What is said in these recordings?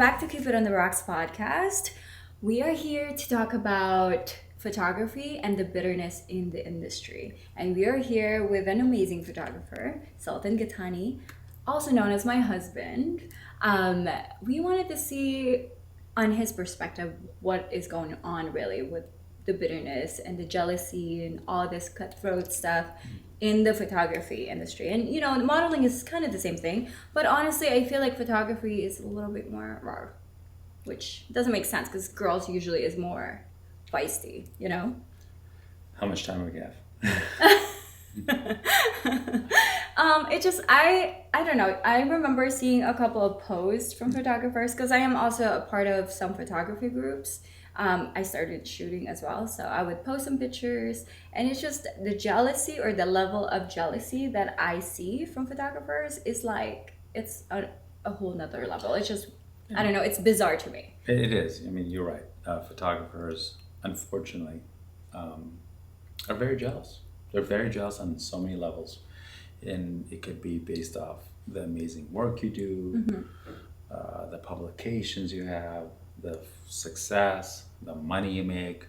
back to Cupid on the Rocks podcast. We are here to talk about photography and the bitterness in the industry. And we are here with an amazing photographer, Sultan Ghahtani, also known as my husband. We wanted to see on his perspective what is going on really with the bitterness and the jealousy and all this cutthroat stuff in the photography industry. And modeling is kind of the same thing, but honestly, I feel like photography is a little bit more raw, which doesn't make sense because girls usually is more feisty, How much time do we have? It just I don't know. I remember seeing a couple of posts from photographers because I am also a part of some photography groups. I started shooting as well, so I would post some pictures, and it's just the jealousy or the level of jealousy that I see from photographers is like it's a whole nother level. It's just I don't know. It's bizarre to me. It is. I mean, you're right. Photographers, unfortunately, are very jealous. They're very jealous on so many levels, and it could be based off the amazing work you do, the publications you have, the success, the money you make,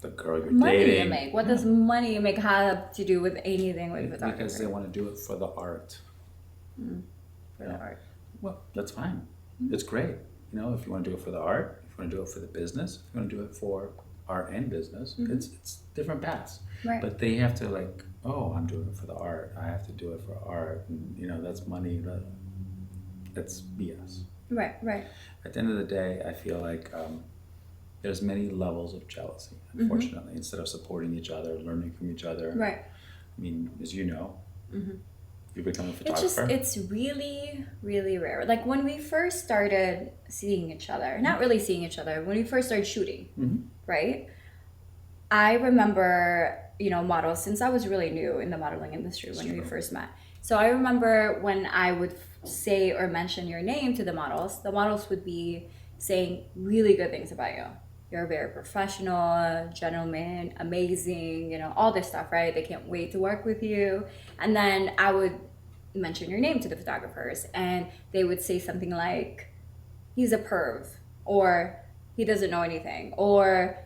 the girl you're Money dating. you make. What does money you make have to do with anything with photography? Because they want to do it for the art. For the art. Well, that's fine. It's great. If you want to do it for the art, if you want to do it for the business, if you want to do it for art and business, it's different paths. Right. But they have to I'm doing it for the art. I have to do it for art. And, that's money. That's BS. Right. At the end of the day, I feel like there's many levels of jealousy, unfortunately, instead of supporting each other, learning from each other. Right. I mean, as you know, you become a photographer. It's really, really rare. Like when we first started seeing each other, not really seeing each other, when we first started shooting, right? I remember, models, since I was really new in the modeling industry when we first met. So I remember when I would say or mention your name to the models would be saying really good things about you. You're very professional, gentleman, amazing, all this stuff, right? They can't wait to work with you. And then I would mention your name to the photographers and they would say something like, he's a perv, or he doesn't know anything, or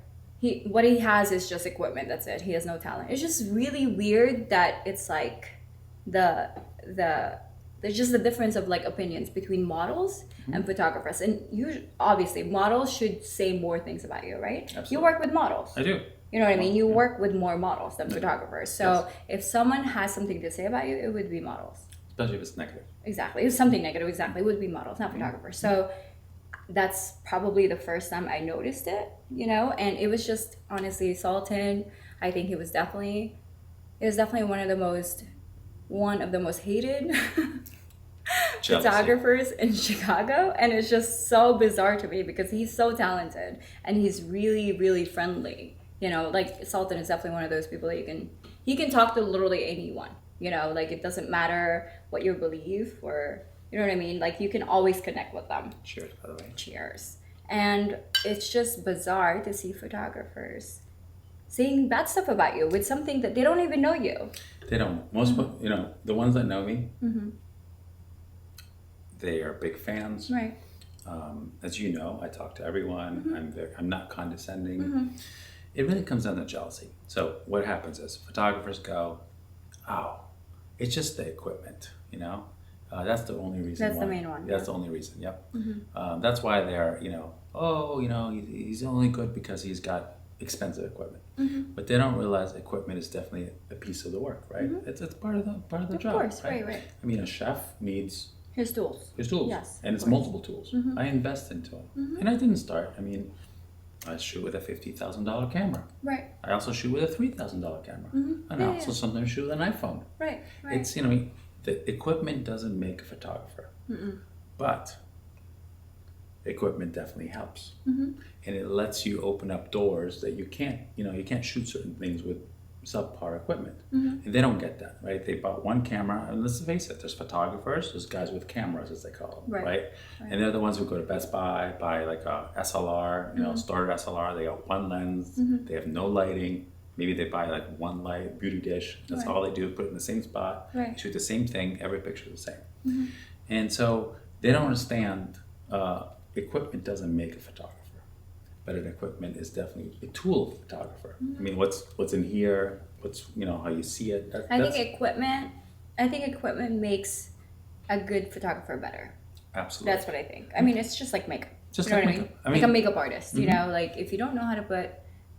what he has is just equipment, that's it. He has no talent. It's just really weird that it's like there's just the difference of opinions between models and photographers. And obviously models should say more things about you, right? Absolutely. You work with models. I do. You know what I mean? You work with more models than photographers. So Yes. if someone has something to say about you, it would be models. Especially if it's negative. Exactly. If it's something negative, exactly, it would be models, not photographers. So that's probably the first time I noticed it, and it was just honestly Sultan. I think it was definitely one of the most hated photographers in Chicago, and it's just so bizarre to me because he's so talented and he's really, really friendly. Sultan is definitely one of those people that he can talk to literally anyone. It doesn't matter what you believe or. You know what I mean? You can always connect with them. Cheers, by the way. Cheers. And it's just bizarre to see photographers saying bad stuff about you with something that they don't even know you. They don't. Most, the ones that know me, they are big fans. Right. As you know, I talk to everyone. I'm not condescending. It really comes down to jealousy. So what happens is photographers go, oh, it's just the equipment, that's the only reason. That's the main one. That's the only reason. Yep. That's why they're, he's only good because he's got expensive equipment. But they don't realize equipment is definitely a piece of the work, right? It's part of the job. Of course, right. I mean, a chef needs his tools. Yes. And it's multiple tools. I invest into them, and I didn't start. I mean, I shoot with a $50,000 camera. Right. I also shoot with a $3,000 camera, and I also sometimes shoot with an iPhone. Right. It's the equipment doesn't make a photographer, but equipment definitely helps, and it lets you open up doors that you can't shoot certain things with subpar equipment, and they don't get that, right? They bought one camera, and let's face it, there's photographers, there's guys with cameras, as they call them, right? And they're the ones who go to Best Buy, buy a SLR, starter SLR, they got one lens, they have no lighting. Maybe they buy one light, beauty dish. That's all they do, put it in the same spot, shoot the same thing, every picture is the same. And so they don't understand equipment doesn't make a photographer, but an equipment is definitely a tool of a photographer. I mean, what's in here, what's, you know, how you see it. I think equipment makes a good photographer better. Absolutely. That's what I think. I mean, it's just like makeup. Just you know like what makeup. I mean? Like a makeup artist, you know, like if you don't know how to put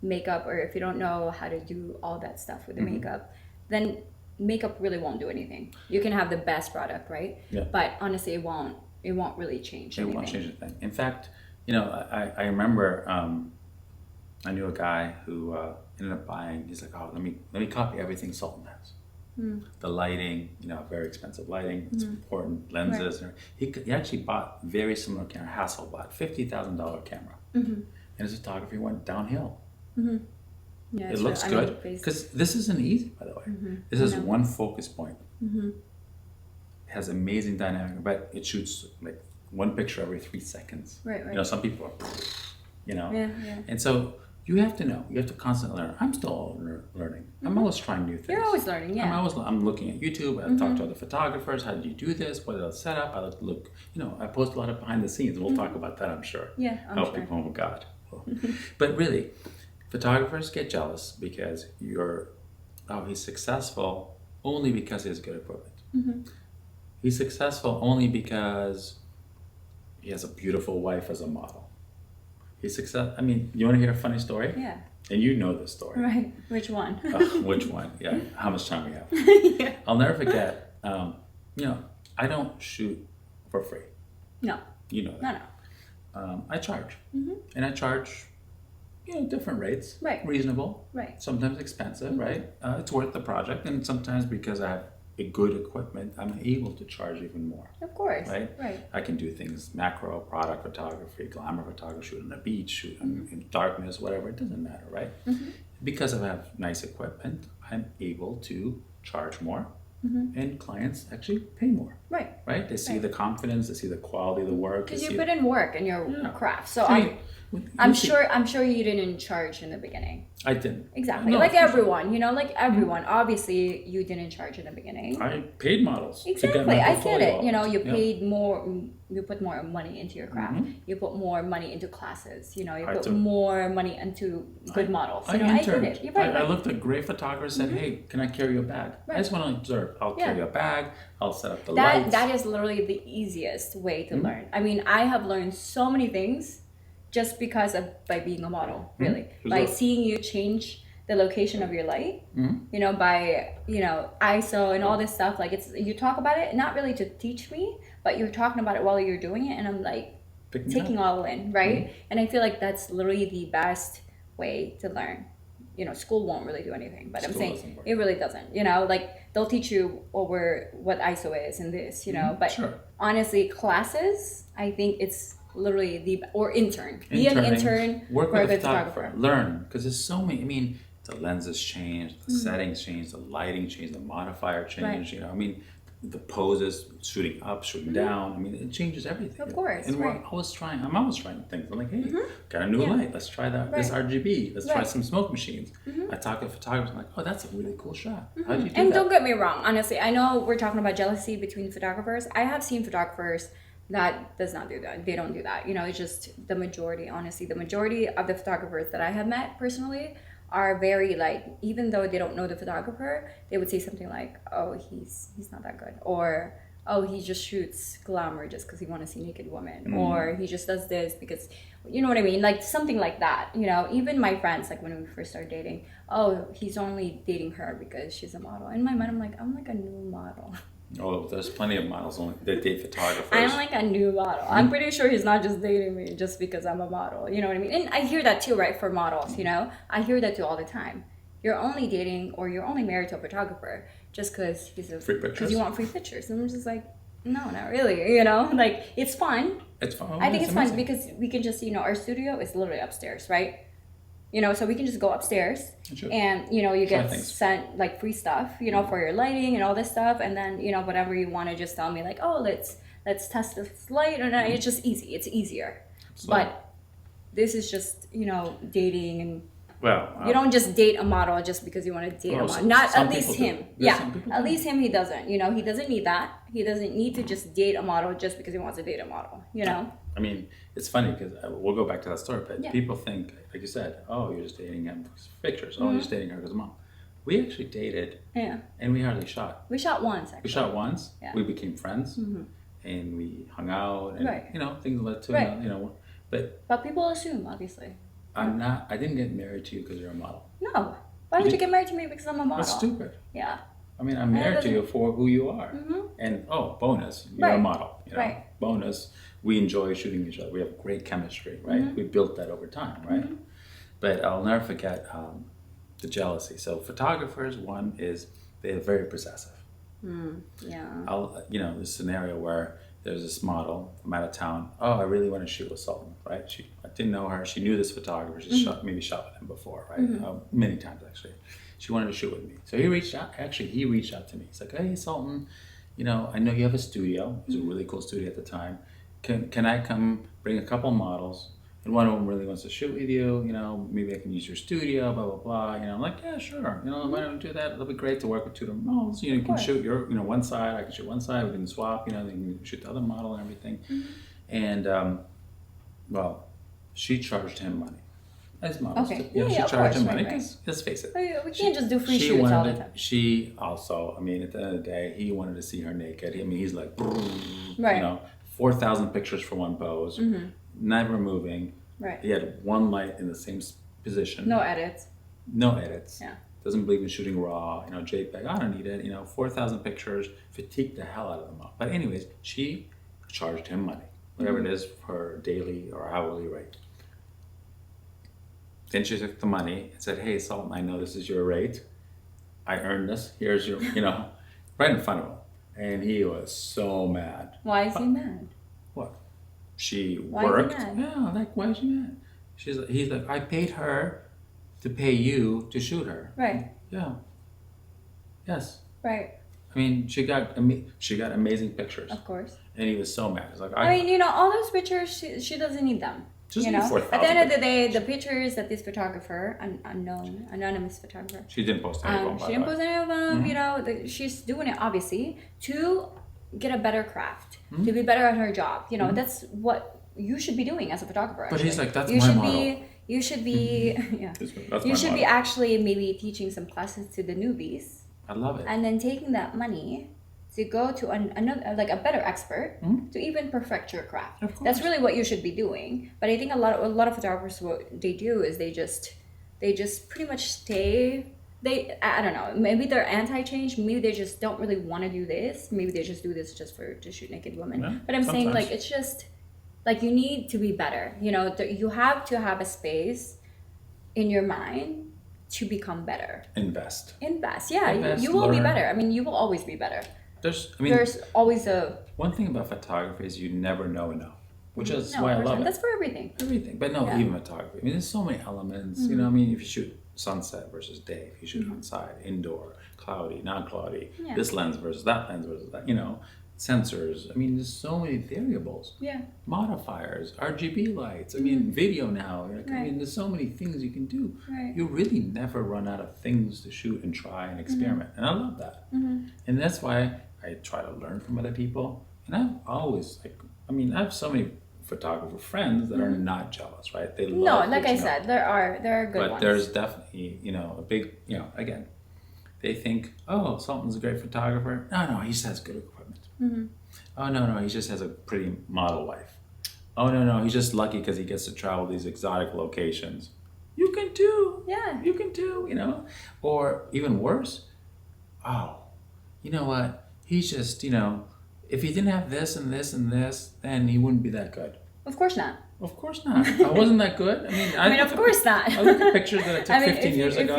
makeup, or if you don't know how to do all that stuff with the makeup, then makeup really won't do anything. You can have the best product, right? Yeah. But honestly, it won't really change anything. It won't change a thing. In fact, you know, I remember I knew a guy who ended up buying. He's like, oh, let me copy everything Sultan has. The lighting, you know, very expensive lighting. It's important. Lenses. Right. He actually bought very similar camera, Hasselblad, $50,000 camera, and his photography went downhill. Yeah, it looks good because this isn't easy, by the way. This is one focus point. It has amazing dynamic, but it shoots like one picture every 3 seconds. Right. You know, some people are, you know, Yeah. and so you have to know. You have to constantly learn. I'm still learning. I'm always trying new things. You're always learning, yeah. I'm looking at YouTube. I talk to other photographers. How did you do this? What did I set up? I look. You know, I post a lot of behind the scenes. We'll talk about that, I'm sure. Yeah, I'm sure. People, oh God. But really, photographers get jealous because he's successful only because he has good equipment. He's successful only because he has a beautiful wife as a model. I mean, you want to hear a funny story? Yeah. And you know this story. Right. Which one? Which one? Yeah. How much time we have? Yeah. I'll never forget. You know, I don't shoot for free. No. You know that. No. I charge, and I charge, you know, different rates. Right. Reasonable. Right. Sometimes expensive. Right. It's worth the project, and sometimes because I have a good equipment, I'm able to charge even more. Of course. Right? I can do things macro, product photography, glamour photography, shoot on the beach, shoot in darkness, whatever. It doesn't matter, right? Because I have nice equipment, I'm able to charge more, and clients actually pay more. Right? They see the confidence, they see the quality of the work. Because you put in work in your craft. So I'm sure you didn't charge in the beginning. I didn't. Exactly. No, like everyone, you know, like everyone. Obviously, you didn't charge in the beginning. I paid models. Exactly. I get it. You know, you paid more, you put more money into your craft. You put more money into classes. You know, you put more money into good models. You know, I get it. You're right. I looked at great photographers and said, hey, can I carry your bag? I just want to observe. I'll carry a bag. I'll set up the lights. That is literally the easiest way to learn. I mean, I have learned so many things just because by being a model, really. By seeing you change the location of your light, you know, by, you know, ISO and all this stuff. Like, you talk about it, not really to teach me, but you're talking about it while you're doing it, and I'm like taking all in, right? And I feel like that's literally the best way to learn. You know, school won't really do anything, but I'm saying it really doesn't. You know, like, they'll teach you over what ISO is and this, you know, but honestly, classes, I think it's literally or intern. Be an intern, work with a photographer. Learn, because there's so many. I mean, the lenses change, the settings change, the lighting change, the modifier change. You know, I mean, the poses, shooting up, shooting down. I mean, it changes everything. Of course. And I'm always trying things. I'm like, hey, got a new light. Let's try that. This RGB. Let's try some smoke machines. I talk to photographers. I'm like, oh, that's a really cool shot. How did you do that? And don't get me wrong. Honestly, I know we're talking about jealousy between photographers. I have seen photographers that does not do that. They don't do that. You know, it's just the majority, honestly. The majority of the photographers that I have met personally are very, like, even though they don't know the photographer, they would say something like, oh, he's not that good. Or, oh, he just shoots glamour just because he want to see naked women. Or he just does this because, you know what I mean? Like, something like that. You know, even my friends, like, when we first started dating, oh, he's only dating her because she's a model. In my mind, I'm like a new model. Oh, there's plenty of models that date photographers. I'm like a new model. I'm pretty sure he's not just dating me just because I'm a model. You know what I mean? And I hear that too, right, for models, you know? I hear that too all the time. You're only dating or you're only married to a photographer just because because you want free pictures. And I'm just like, no, not really, you know? Like, it's fun. It's fun. I think it's fun because we can just, you know, our studio is literally upstairs, right? You know, so we can just go upstairs and, you know, you get sent like free stuff, you know, for your lighting and all this stuff. And then, you know, whatever you want to just tell me like, oh, let's test this light. And it's just easy. It's easier. Absolutely. But this is just, you know, dating and well, you don't just date a model just because you want to date a model. Not at least him. Yeah. At least him, he doesn't. You know, he doesn't need that. He doesn't need to just date a model just because he wants to date a model, you know? I mean, it's funny because we'll go back to that story, but Yeah. people think, like you said, oh, you're just dating him for pictures. Oh, you're just dating her because of mom. We actually dated, and we hardly shot. We shot once, actually. We shot once. Yeah. We became friends, and we hung out, and Right. you know, things led to Right. you know. But people assume, obviously. I'm not. I didn't get married to you because you're a model. No. Why would you get married to me because I'm a model? That's stupid. Yeah. I mean, I'm married to you for who you are. And bonus, you're a Right. model. You know? Right. Bonus, we enjoy shooting each other. We have great chemistry, right? We built that over time, right? But I'll never forget the jealousy. So photographers, one is they're very possessive. Yeah. This scenario where there's this model from out of town. Oh, I really want to shoot with Sultan, right? I didn't know her. She knew this photographer. She maybe shot with him before, right? Many times actually. She wanted to shoot with me. So he reached out. Actually, he reached out to me. He's like, hey, Sultan, I know you have a studio. It was a really cool studio at the time. Can I come bring a couple models? And one of them really wants to shoot with you. Maybe I can use your studio, blah, blah, blah. I'm like, yeah, sure. Why don't we do that? It'll be great to work with two different models. You can shoot your, one side. I can shoot one side. We can swap, then you can shoot the other model and everything. And, she charged him money. As models. Okay. She charged him money. Let's face it. We can't just do free shoots all the time. She also, at the end of the day, he wanted to see her naked. He's like, right. 4,000 pictures for one pose, never moving. Right. He had one light in the same position. No edits. No edits. Yeah. Doesn't believe in shooting raw, JPEG. I don't need it. 4,000 pictures, fatigued the hell out of them all. But anyways, she charged him money, whatever it is for her daily or hourly rate. Then she took the money and said, hey, Sultan, I know this is your rate. I earned this. Here's your, right in front of him. And he was so mad. Why is he mad? What? She Why worked. Is he mad? Yeah, why is she mad? He's like, I paid her to pay you to shoot her. Right. Yeah. Yes. Right. She got amazing pictures. Of course. And he was so mad. He's like, all those pictures, she doesn't need them. Just at the end of the day, pictures. the pictures that this photographer, anonymous photographer, she didn't post any of them. She didn't post any of them. She's doing it obviously to get a better craft, to be better at her job. That's what you should be doing as a photographer. But he's like, that's you my should model. You should be, yeah. You should be actually maybe teaching some classes to the newbies. I love it. And then taking that money to go to another, like a better expert, to even perfect your craft. Of course. That's really what you should be doing. But I think a lot of photographers, what they do is they just pretty much stay. I don't know. Maybe they're anti-change. Maybe they just don't really want to do this. Maybe they just do this just to shoot naked women. Yeah, but I'm saying sometimes. it's just you need to be better. You have to have a space in your mind to become better. Invest. Yeah. Invest, You will learn. be better. You will always be better. There's always a... One thing about photography is you never know enough, which is No, why I love it. That's for everything. Everything. But no, Yeah. even photography. There's so many elements. If you shoot sunset versus day, if you shoot outside, indoor, cloudy, non-cloudy, Yeah. this lens versus that, sensors. There's so many variables. Yeah. Modifiers, RGB lights. Video now. Right. There's so many things you can do. Right. You really never run out of things to shoot and try and experiment. And I love that. And that's why I try to learn from other people. And I'm always I have so many photographer friends that are not jealous, right? They love No, like I said, there are good but ones. there's definitely, a big, again, they think, oh, Sultan's a great photographer. No, he just has good equipment. Oh, no, he just has a pretty model wife. Oh, no, he's just lucky because he gets to travel these exotic locations. You can too. Yeah. You can too, Or even worse, oh, you know what? He's just, if he didn't have this and this and this, then he wouldn't be that good. Of course not. Of course not. I wasn't that good. Of course not. I look at pictures that I took 15 years ago.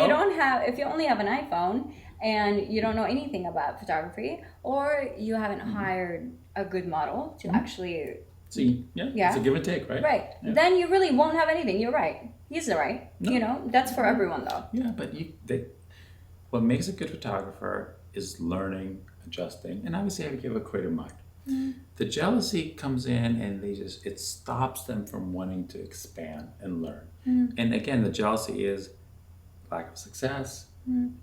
If you only have an iPhone and you don't know anything about photography, or you haven't hired a good model to actually... See, it's a give and take, right? Right. Yeah. Then you really won't have anything. You're right. He's right. No. That's for everyone though. Yeah, but what makes a good photographer is learning, adjusting, and obviously you have a creative mind. The jealousy comes in and it stops them from wanting to expand and learn. And again, the jealousy is lack of success,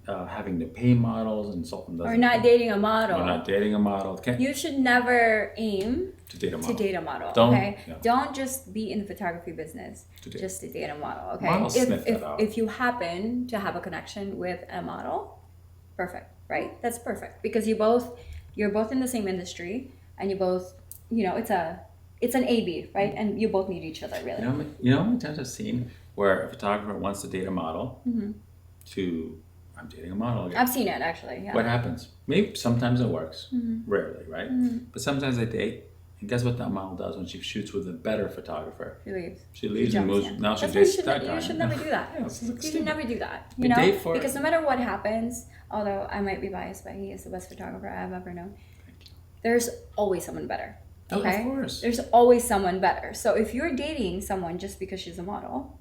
having to pay models, and Sultan doesn't. Or not dating a model. Or not dating a model. You should never aim to date a model. To date a model, Don't, okay? yeah. Don't just be in the photography business To date. just to date a model, okay? Models sniff that out. If you happen to have a connection with a model, perfect, right? That's perfect because you're both in the same industry and you both, it's an A/B, right? And you both need each other, really. You know how many times I've seen where a photographer wants to date a model to, I'm dating a model again. I've seen it actually, yeah. What happens? Maybe sometimes it works, rarely, right? But sometimes they date, and guess what that model does when she shoots with a better photographer? She leaves. She leaves and moves. Now she That's why dates that guy. you should never do that. Yeah, it's like You should stupid. never do that. We date for- Because no matter what happens, although I might be biased, but he is the best photographer I've ever known. There's always someone better. Oh, Okay? of course. There's always someone better. So if you're dating someone just because she's a model,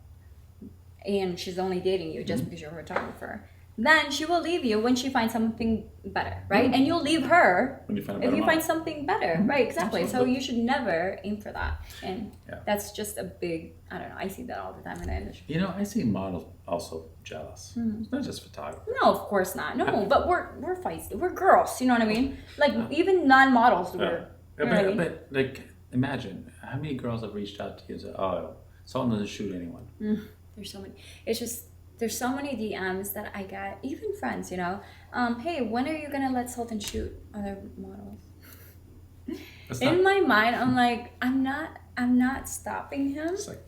and she's only dating you just because you're a photographer, then she will leave you when she finds something better, right? And you'll leave her When you find a if better you model. find something better, right? Exactly. Absolutely. So you should never aim for that. And Yeah. that's just a big, I don't know, I see that all the time in the industry. You know, I see models also jealous. It's not just photographers. No, of course not. No, but we're feisty. We're girls, you know what I mean? Like even non-models, we're, you know what I mean? But like, imagine how many girls have reached out to you and said, "Oh, Sultan doesn't shoot anyone." There's so many. It's just there's so many DMs that I get, even friends, hey, when are you gonna let Sultan shoot other models? That's In not, my mind, I'm like, I'm not stopping him. it's like,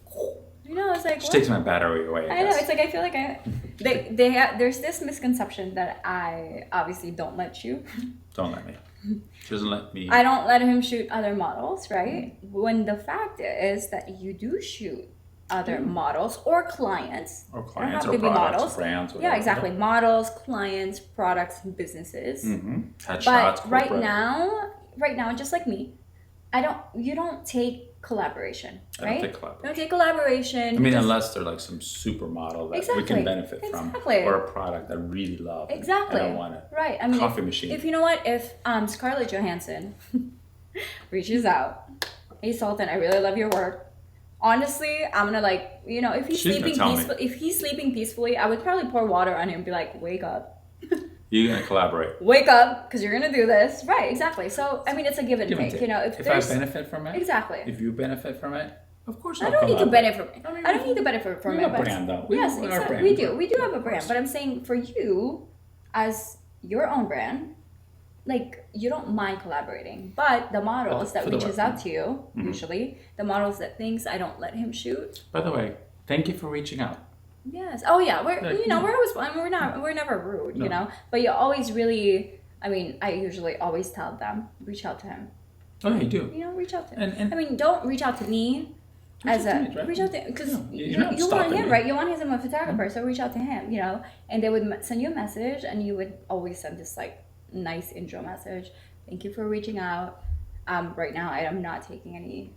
It's like she what? takes my battery away. I know. guess. It's like I feel like there's this misconception that I obviously don't let shoot. Don't let me. She doesn't let me. I don't let him shoot other models, right? When the fact is that you do shoot other models or clients. Or They don't clients have or to be products, models. brands. Yeah, Whatever. exactly. Models, clients, products, businesses. Headshots. But right corporate. now, just like me, you don't take collaboration, I right? don't take collaboration. Don't take collaboration. I mean, because- unless they're like some supermodel that we Exactly. can benefit from, Exactly. or a product I really love. Exactly. I don't want it. Right. I mean, Coffee machine. If you know what, if Scarlett Johansson reaches out, hey Sultan, I really love your work. Honestly, I'm gonna if he's She's gonna tell me. if he's sleeping peacefully, I would probably pour water on him and be like, wake up. You're gonna collaborate. Wake up, because you're gonna do this. Right, exactly. So I mean it's a give and take. If I benefit from it, exactly. If you benefit from it, of course I don't need to benefit from it. I mean, I don't need to benefit from we it. have a but- brand, though. Yes, We have a exactly. brand. We do have a Of brand. course. But I'm saying for you, as your own brand, like you don't mind collaborating. But the models that For the reaches work. out to you, usually, the models that thinks I don't let him shoot. By the way, thank you for reaching out. Yes. Oh yeah. We're Like, we're always we're never rude, No. But you always really I usually always tell them, reach out to him. Oh, yeah, you do. Reach out to him. And I mean, don't reach out to me as out to a me, right? reach out to because No, you're not you want stopping him, me. right? You want him as a photographer, so reach out to him, and they would send you a message, and you would always send this like nice intro message. Thank you for reaching out. Right now I am not taking any,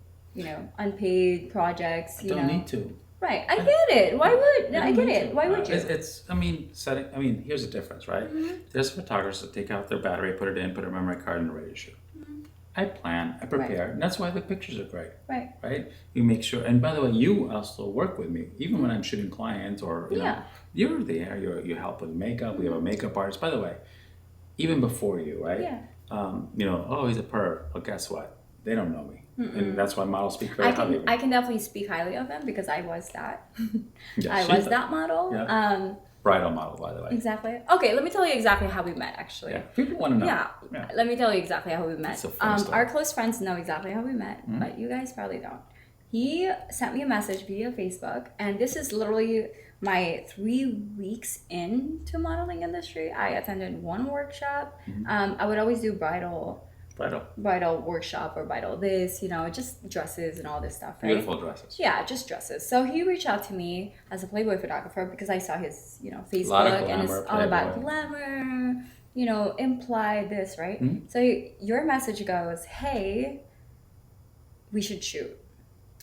unpaid projects. I don't need to. Right, I get it. Why would You I don't get need it? to. Why would you? Here's the difference, right? There's photographers that take out their battery, put it in, put a memory card, and ready to shoot. I plan, I prepare, and that's why the pictures are great. Right? You make sure, and by the way, you also work with me, even when I'm shooting clients or, you're there, you help with makeup, we have a makeup artist. By the way, even before you, right? Yeah. Oh, he's a perv. Well, guess what? They don't know me. And that's why models speak very highly of me. I can definitely speak highly of them because I was that. Yeah, I she's was a that model. Yeah. Bridal model, by the way. Exactly. Okay, let me tell you exactly how we met, actually. Yeah. People want to know. Yeah. Let me tell you exactly how we met. It's a funny story. Our close friends know exactly how we met, but you guys probably don't. He sent me a message via Facebook, and this is literally my 3 weeks into modeling industry. I attended one workshop. I would always do bridal workshop or bridal this, just dresses and all this stuff, right? Beautiful dresses. Yeah, just dresses. So he reached out to me as a Playboy photographer because I saw his, A lot of Facebook, and it's glamour, all about Playboy. glamour, imply this, right? So your message goes, hey, we should shoot.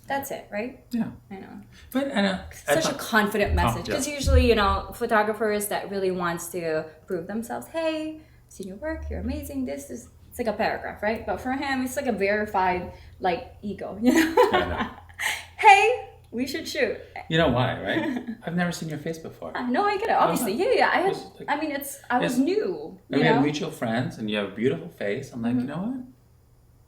That's it, right? Yeah. I know. But Such a confident message yeah. because usually, photographers that really wants to prove themselves, hey, I've seen your work, you're amazing, it's like a paragraph, right? But for him, it's like a verified, ego, I know. Hey, we should shoot. You know why, right? I've never seen your face before. No, I get it. Obviously, yeah. I had. It's like- I mean, I was new. And we have mutual friends, and you have a beautiful face. I'm like, you know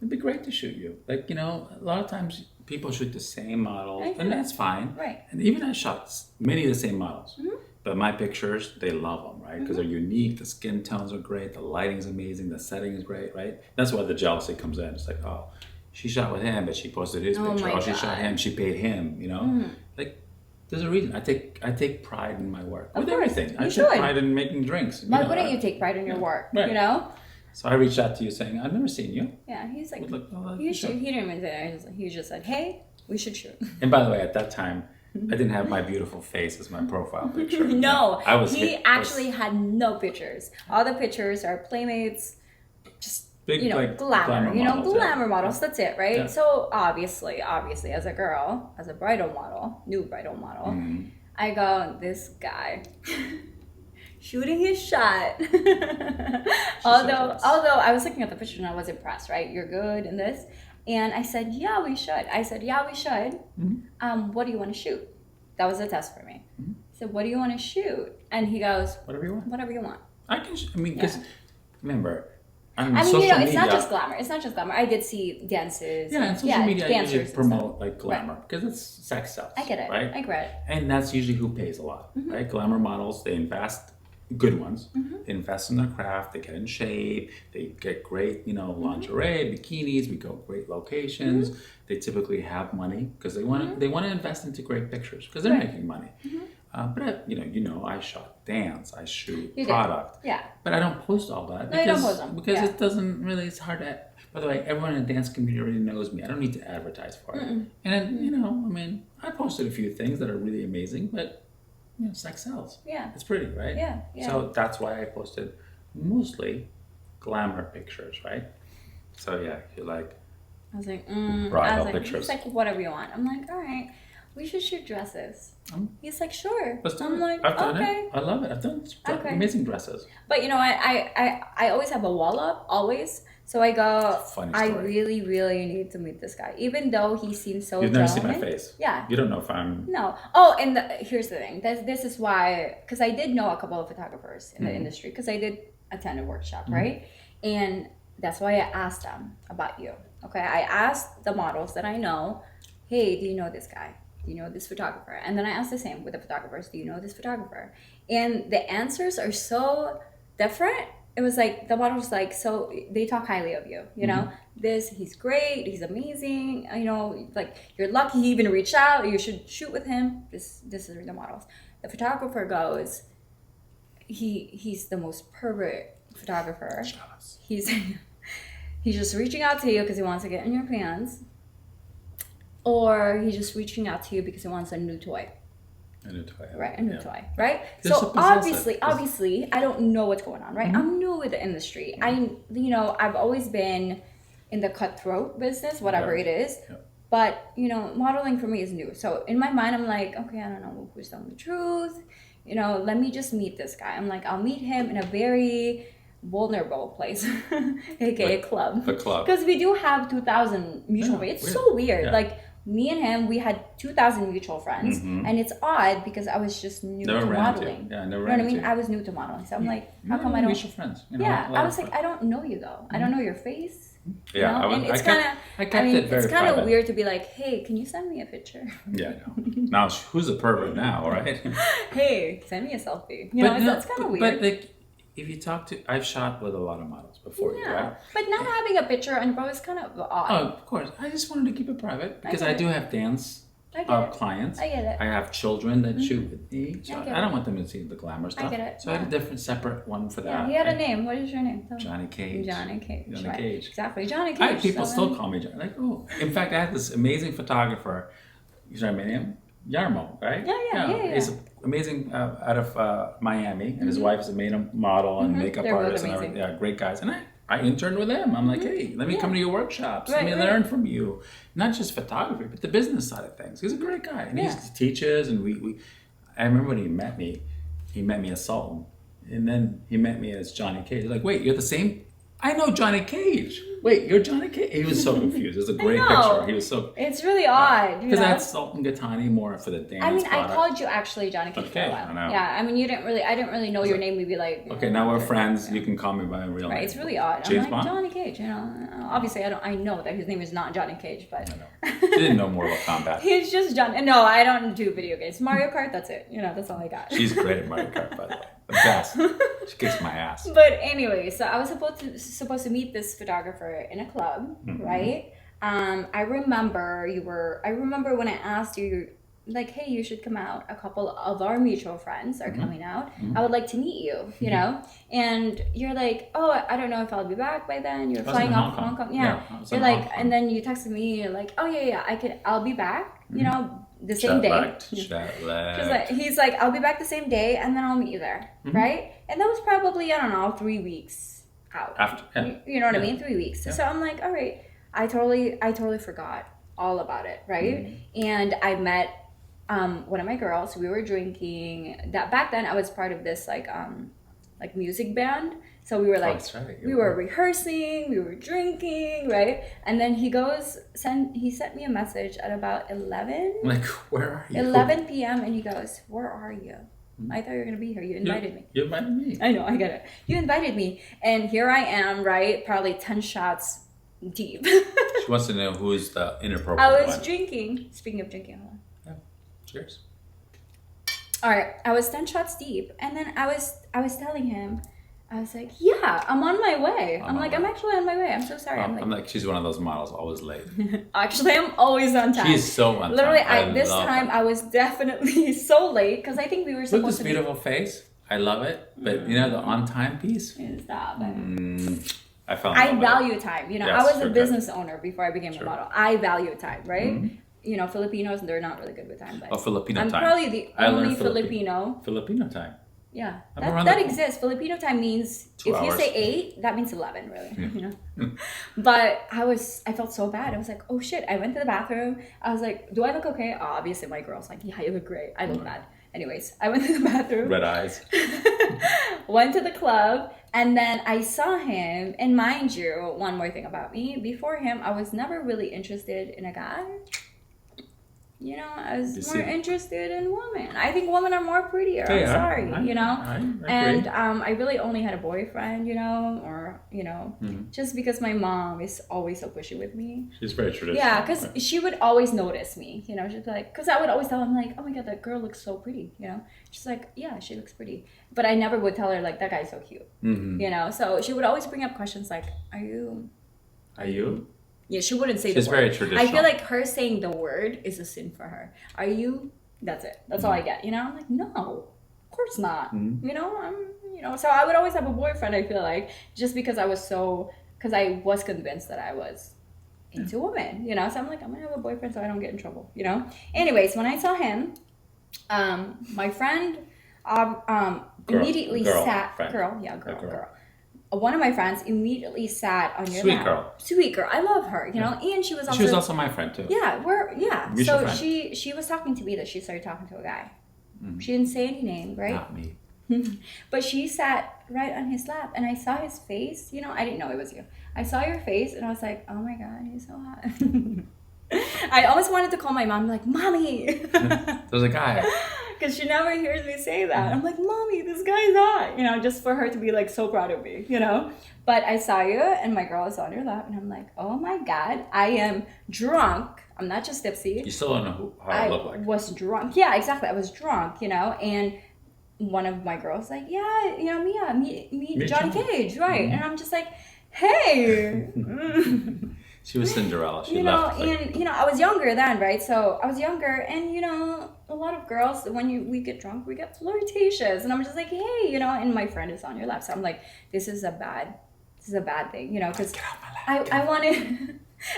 what? it'd be great to shoot you. Like, you know, a lot of times people shoot the same models, and that's fine. Right. And even I shot many of the same models. But my pictures, they love them, right? Because they're unique. The skin tones are great. The lighting's amazing. The setting is great, right? That's why the jealousy comes in. It's like, oh, she shot with him, but she posted his picture. Oh, she shot him. She paid him. You know, like there's a reason. I take pride in my work with everything. I take pride in making drinks. Why wouldn't you take pride in your work? Right. You know. So I reached out to you saying, I've never seen you. Yeah, he's like, oh, he didn't even say that. He just said, hey, we should shoot. And by the way, at that time, I didn't have my beautiful face as my profile picture. No, he actually had no pictures. All the pictures are playmates, just big, like, glamour glamour models. That's it, right? Yeah. So obviously, as a girl, as a bridal model, new bridal model, I go, this guy shooting his shot. although I was looking at the picture and I was impressed, right? You're good in this. And I said, yeah, we should. What do you want to shoot? That was a test for me. I said, what do you want to shoot? And he goes, whatever you want. Whatever you want. I can, because remember, social media, it's not just glamour. It's not just glamour. I did see dances. Yeah, and social media usually promote like glamour because it's sex sells. I get it. Right? I get it. And that's usually who pays a lot, right? Glamour models, they invest. Good ones. They invest in their craft. They get in shape. They get great, lingerie, bikinis. We go great locations. They typically have money because they want to invest into great pictures because they're making money. But I shot dance. I shoot product. Yeah. But I don't post all that because, you don't post them. Because it doesn't really. It's hard to. By the way, everyone in the dance community already knows me. I don't need to advertise for it. And I posted a few things that are really amazing, but. Sex sells. Yeah. It's pretty, right? Yeah. So that's why I posted mostly glamour pictures, right? So yeah, you're like, I was like, bridal pictures. He's like, whatever you want. I'm like, all right, we should shoot dresses. He's like, sure. Let's do it. Like, I've done it. I love it. I've done amazing dresses. But you know what? I always have a wall up, always. So I go, I really, really need to meet this guy. Even though he seems so You've never seen my face. Yeah. You don't know if I'm... No. Oh, and here's the thing. This is why... Because I did know a couple of photographers in the industry. Because I did attend a workshop, right? And that's why I asked them about you. Okay? I asked the models that I know, hey, do you know this guy? Do you know this photographer? And then I asked the same with the photographers. Do you know this photographer? And the answers are so different. It was like, the model was like, so they talk highly of you, he's great, he's amazing, like you're lucky he even reached out, you should shoot with him. This is the models. The photographer goes, he's the most pervert photographer. He's just reaching out to you because he wants to get in your pants, or he's just reaching out to you because he wants a new toy. A new toy. Right, a new toy, right? So obviously, I don't know what's going on, right? I'm new with the industry. I've always been in the cutthroat business, whatever it is. Yeah. But, modeling for me is new. So in my mind, I'm like, okay, I don't know who's telling the truth. Let me just meet this guy. I'm like, I'll meet him in a very vulnerable place, aka club. A club. Because we do have 2,000 mutual friends. It's so weird. Yeah. Like, me and him, we had 2,000 mutual friends, and it's odd because I was just new to modeling. Yeah, never. You know what I mean? I was new to modeling, so I'm like, how come I don't? Mutual friends. I was like, I don't know you though. I don't know your face. Yeah, and it's kind of, it's kind of weird to be like, hey, can you send me a picture? Yeah, I know. Now who's a pervert now, right? Hey, send me a selfie. That's kind of weird. But like, if you talk to, I've shot with a lot of models before, right? But not having a picture on your bro is kind of odd. Oh, of course. I just wanted to keep it private because I do have dance clients. I get it. I have children that shoot with me. So I don't want them to see the glamour stuff. I get it. So I had a different, separate one for that. Yeah, he had a name. What is your name? Johnny Cage. Johnny Cage. Johnny Cage. Exactly, Johnny Cage. People still call me Johnny. Like, oh. In fact, I had this amazing photographer. You know my name? Yarmo, right? Yeah. He's amazing out of Miami, and his wife is a model and makeup artist, and everything. Yeah, great guys. And I interned with them. I'm like, hey, let me come to your workshops. Let me learn from you, not just photography, but the business side of things. He's a great guy, and he teaches. And we. I remember when he met me as Sultan, and then he met me as Johnny Cage. He's like, wait, you're the same? I know Johnny Cage. Wait, you're Johnny Cage? He was so confused. It was a great picture. He was so... It's really odd. Because that's Sultan Ghahtani more for the dance. I mean, product. I called you actually Johnny Cage for a while. I know. Yeah, I mean, I didn't really know your name. We'd be like... Okay, now we're friends. You can call me by my real name. Right, it's really odd. James I'm like, Bond? Johnny Cage, Obviously, I know that his name is not Johnny Cage, but... I know. You didn't know more about combat. He's just Johnny. No, I don't do video games. Mario Kart, that's it. That's all I got. She's great at Mario Kart, by the way. The best. She kicks my ass. But anyway, so I was supposed to meet this photographer in a club, right? I remember when I asked you, like, hey, you should come out. A couple of our mutual friends are coming out. I would like to meet you, And you're like, oh, I don't know if I'll be back by then. You're flying off Hong Kong. Yeah. You're like, and then you texted me, you're like, oh yeah, I'll be back, the same day. He's like, I'll be back the same day and then I'll meet you there, right? And that was probably, I don't know, 3 weeks out. After, you know what I mean? 3 weeks. So I'm like, all right, I totally forgot all about it, right? And I met one of my girls. We were drinking. That back then I was part of this like music band. So we were like, we were rehearsing, we were drinking, right? And then he sent me a message at about 11. Like, where are you? 11 p.m. and he goes, where are you? I thought you were going to be here. You invited me. You invited me. I know, I get it. You invited me. And here I am, right? Probably 10 shots deep. She wants to know who's the inappropriate I was one. drinking. Speaking of drinking, hold on. Yeah. Cheers. All right, I was 10 shots deep, and then I was telling him, I was like, yeah, I'm on my way. I'm actually on my way. I'm so sorry. I'm like, she's one of those models, always late. Actually, I'm always on time. She's so on time. Literally, this time I was definitely so late because I think we were supposed to be... Look at this beautiful face. I love it. But, the on-time piece? Stop. I value time. Yes, I was a business owner before I became a model. I value time, right? Filipinos, they're not really good with time. But Filipino I'm time. I'm probably the only Filipino. Filipino time. Yeah, that exists. Filipino time means 2 if hours. You say 8, that means 11, really. But I felt so bad. I was like, oh shit! I went to the bathroom. I was like, do I look okay? Oh, obviously, my girl's like, yeah, you look great. I look bad. Anyways, I went to the bathroom. Red eyes. Went to the club, and then I saw him. And mind you, one more thing about me: before him, I was never really interested in a guy. I was more interested in women. I think women are more prettier. I'm sorry, And I really only had a boyfriend, just because my mom is always so pushy with me. She's very traditional. Yeah, because she would always notice me, she'd be like, because I would always tell him like, oh my God, that girl looks so pretty, She's like, yeah, she looks pretty. But I never would tell her like, that guy's so cute, So she would always bring up questions like, are you? Yeah, she wouldn't say the word. She's very traditional. I feel like her saying the word is a sin for her. Are you? That's it. That's all I get. I'm like, no, of course not. So I would always have a boyfriend, I feel like, just because I was convinced that I was into women, So I'm like, I'm going to have a boyfriend so I don't get in trouble, Anyways, when I saw him, my friend immediately sat... Girl. One of my friends immediately sat on your lap. Sweet girl. I love her, and she was also my friend too. Yeah, Mutual so friend. she was talking to me that she started talking to a guy. She didn't say any name, right? Not me. But she sat right on his lap and I saw his face, I didn't know it was you. I saw your face and I was like, oh my God, he's so hot. I almost wanted to call my mom like, Mommy. There's a guy. Because she never hears me say that. I'm like, Mommy, this guy's hot. Just for her to be like so proud of me, But I saw you and my girl is on your lap and I'm like, oh my God, I am drunk. I'm not just tipsy. You still don't know how I look like. I was drunk. Yeah, exactly. I was drunk, And one of my girls like, yeah, Mia, meet Johnny Cage, right? And I'm just like, hey. She was Cinderella. She left. And I was younger then, right? So I was younger, and a lot of girls when we get drunk, we get flirtatious, and I'm just like, hey, and my friend is on your lap, so I'm like, this is a bad thing, because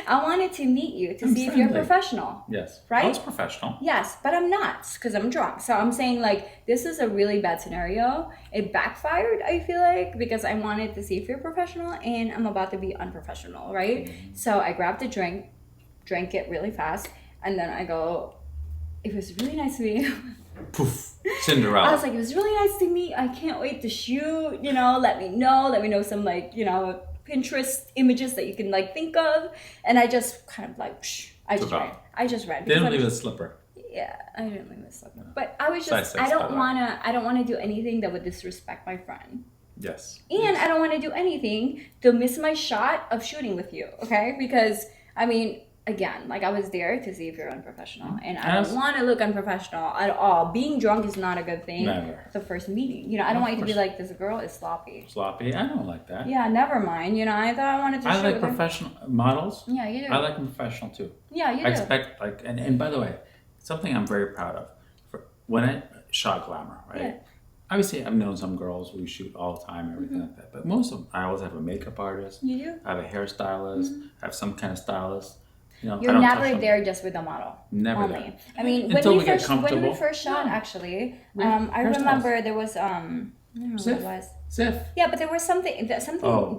I wanted to meet you to see if you're professional. Yes. Right? I was professional. Yes, but I'm not because I'm drunk. So I'm saying like this is a really bad scenario. It backfired, I feel like, because I wanted to see if you're professional and I'm about to be unprofessional, right? So I grabbed a drink, drank it really fast, and then I go, it was really nice to meet you. Poof. Cinderella. I was like, it was really nice to meet you. I can't wait to shoot, let me know some Pinterest images that you can like think of, and I just kind of like I just ran. They didn't leave a slipper. Yeah, I didn't leave a slipper. But I was just, Size 6, I don't wanna do anything that would disrespect my friend. Yes. And I don't want to do anything to miss my shot of shooting with you, okay? Because, I mean, again, like I was there to see if you're unprofessional. And I don't want to look unprofessional at all. Being drunk is not a good thing. Never. The first meeting. You know, I don't want you to be like, this girl is sloppy. Sloppy? I don't like that. Yeah, never mind. You know, I thought I wanted to shoot like with her. professional models. Yeah, you do. I like them professional too. Yeah, you do. I expect like, and by the way, something I'm very proud of. When I shot glamour, right? Yeah. Obviously, I've known some girls who shoot all the time, everything like that. But most of them, I always have a makeup artist. You do? I have a hairstylist. I have some kind of stylist. You know, You're I don't never touch there just with the model. Never only. there. I mean, Until when we get first shot, Yeah. actually, Right. I remember there was I don't know what it was. Ziff. Yeah, but there was something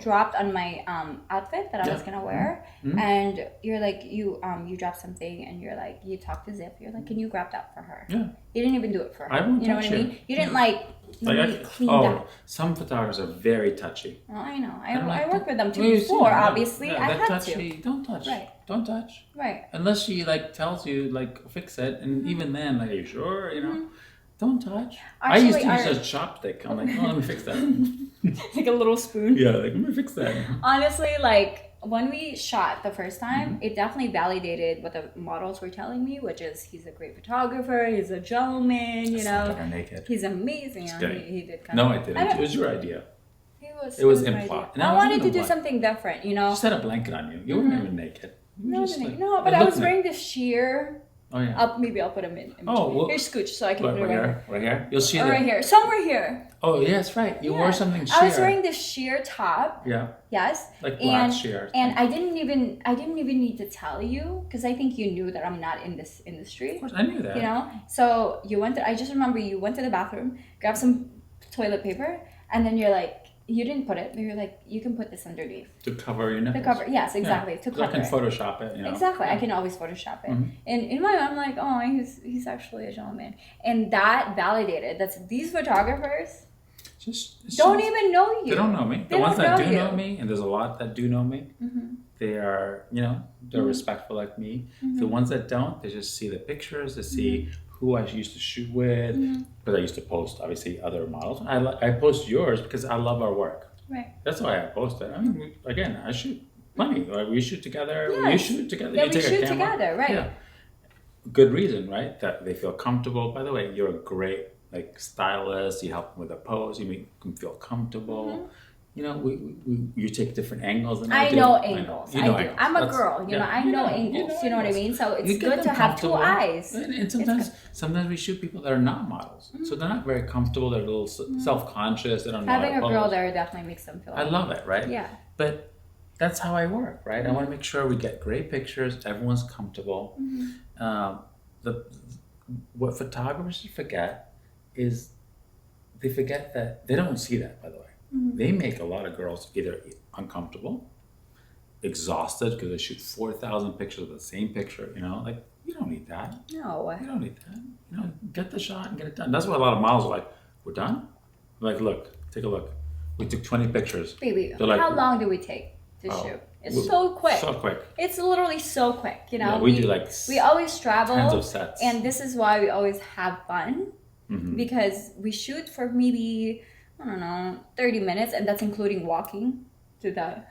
dropped on my outfit that I was gonna wear, and you're like you dropped something, and you're like you talked to Zip. You're like, can you grab that for her? Yeah. You didn't even do it for her. I won't you know touch what I it. mean? You didn't like clean that. Some photographers are very touchy. Oh, I know. I'm like, I worked with them too well, you see, before. yeah. Obviously, Yeah, I that had touchy, to. Don't touch. Right. Don't touch. Right. Unless she like tells you like fix it, and even then, like, are you sure? You know, don't touch. I used to use a chopstick. I'm like, oh, let me fix that. Like a little spoon. Yeah, like let me fix that. Honestly, like when we shot the first time, it definitely validated what the models were telling me, which is he's a great photographer, he's a gentleman, you know. Her naked. He's amazing. Just He kidding. did kind No, of, I didn't. It was your idea. It was implied. my idea. No, I it wanted wasn't to do implied. something different, you know. Just had a blanket on you. You weren't even naked. You were No, just, like, no, but I was wearing this sheer. Oh yeah. Maybe I'll put them in. Oh, well, here's Scooch, so I can Right put it right here. right here. You'll see Or that. right here, somewhere here. Oh, yes, right. You wore something sheer. I was wearing this sheer top. Yeah. Yes. Like black sheer. And I didn't even need to tell you because I think you knew that I'm not in this industry. Of course, I knew that. You know, so I just remember you went to the bathroom, grabbed some toilet paper, and then you're like, you didn't put it, but you're like, you can put this underneath. To cover your nipples. To cover, yes, exactly. Yeah. To cover I can it. Photoshop it, you know. Exactly, Yeah. I can always Photoshop it. And in my mind, I'm like, oh, he's actually a gentleman. And that validated that these photographers don't even know you. They don't know me. The ones that do know me, and there's a lot that do know me, they are, you know, they're respectful like me. The ones that don't, they just see the pictures, they see who I used to shoot with, because I used to post, obviously, other models. I post yours because I love our work. Right. That's why I post it. I mean, again, I shoot plenty. Like, we shoot together. Yes. You shoot together. Yeah, you we take shoot a camera. together, right. Yeah. Good reason, right? That they feel comfortable. By the way, you're a great like stylist. You help them with a pose. You make them feel comfortable. You know, you take different angles. Than I do. know angles. You know I do. angles. I'm a girl. You know, I know angles. You know what I mean? So it's good to have two eyes. And sometimes we shoot people that are not models, so they're not very comfortable. They're a little self-conscious. They don't know Having how to a girl pose. there definitely makes them feel. I love it, right? Yeah. But that's how I work, right? I want to make sure we get great pictures. Everyone's comfortable. What photographers forget is they forget that they don't see that. By the way, they make a lot of girls either uncomfortable, exhausted because they shoot 4,000 pictures of the same picture. You know, like you don't need that. No. You don't need that. You know, get the shot and get it done. That's why a lot of models are like, "We're done." I'm like, look, take a look. We took 20 pictures. Baby, like, how long do we take to shoot? It's so quick. So quick. It's literally so quick. You know, Yeah, we do like we always travel, tens of sets. and this is why we always have fun because we shoot for maybe 30 minutes, and that's including walking to the,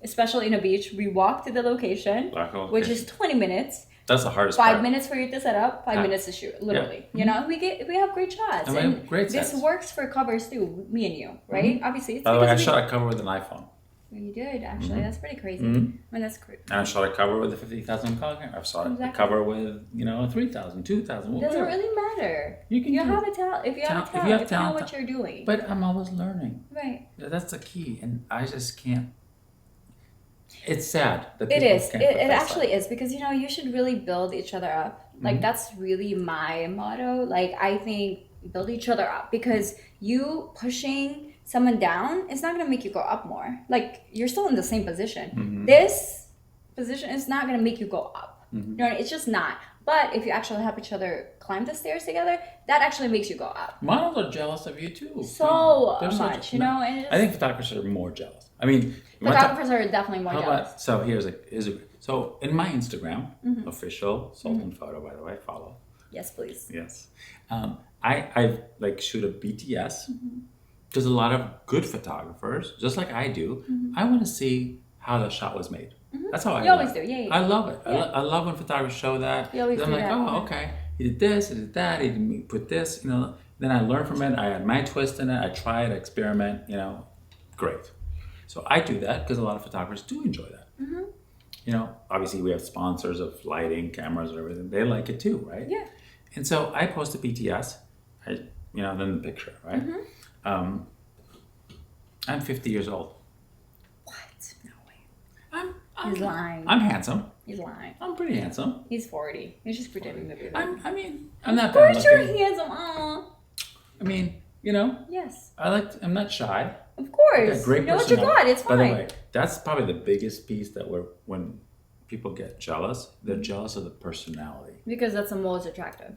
especially in a beach. We walk to the location, which is 20 minutes. That's the hardest 5 part. minutes for you to set up, 5 minutes to shoot. Literally, you know, we have great shots, and great this sets. works for covers too. Me and you, right? Obviously, it's By the way, I because shot a cover with an iPhone. you did actually. That's pretty crazy. I mean, that's crazy. And I shot a cover with a 50,000 color camera. I've shot a cover with, 3,000, 2,000. It doesn't really matter. You have a talent. If you have a talent, you know what you're doing. But I'm always learning. Right. That's the key. And I just can't. It's sad that It people is. can't It profess actually that. is because, you should really build each other up. Like, that's really my motto. Like, I think build each other up because you pushing someone down is not going to make you go up more. Like, you're still in the same position. This position is not going to make you go up. It's just not. But if you actually help each other climb the stairs together, that actually makes you go up. Models are jealous of you too. So They're much, you know. And I think photographers are more jealous. I mean, photographers are definitely more jealous. So here's a so in my Instagram, official Sultan photo, by the way, follow. Yes, please. Yes, I like shoot a BTS because a lot of good photographers, just like I do, I want to see how the shot was made. That's how I. You always do, yeah. I love it. Yeah. I love when photographers show that. You always do I'm like, that. oh, okay. He did this, he did that, he did put this, you know. Then I learn from it. I add my twist in it. I try it, experiment, you know. Great. So I do that because a lot of photographers do enjoy that. You know, obviously we have sponsors of lighting, cameras, and everything. They like it too, right? Yeah. And so I post a BTS, then the picture, right? I'm 50 years old. What? No way. I'm He's lying. I'm handsome. He's lying. I'm pretty handsome. He's 40. He's just pretending to be that. I'm not Of bad course you're looking. handsome. Aw. I mean, you know, Yes. I'm not shy. Of I course. got great You know what you personality. got. It's By fine. the way, that's probably the biggest piece that when people get jealous, they're jealous of the personality. Because that's the most attractive.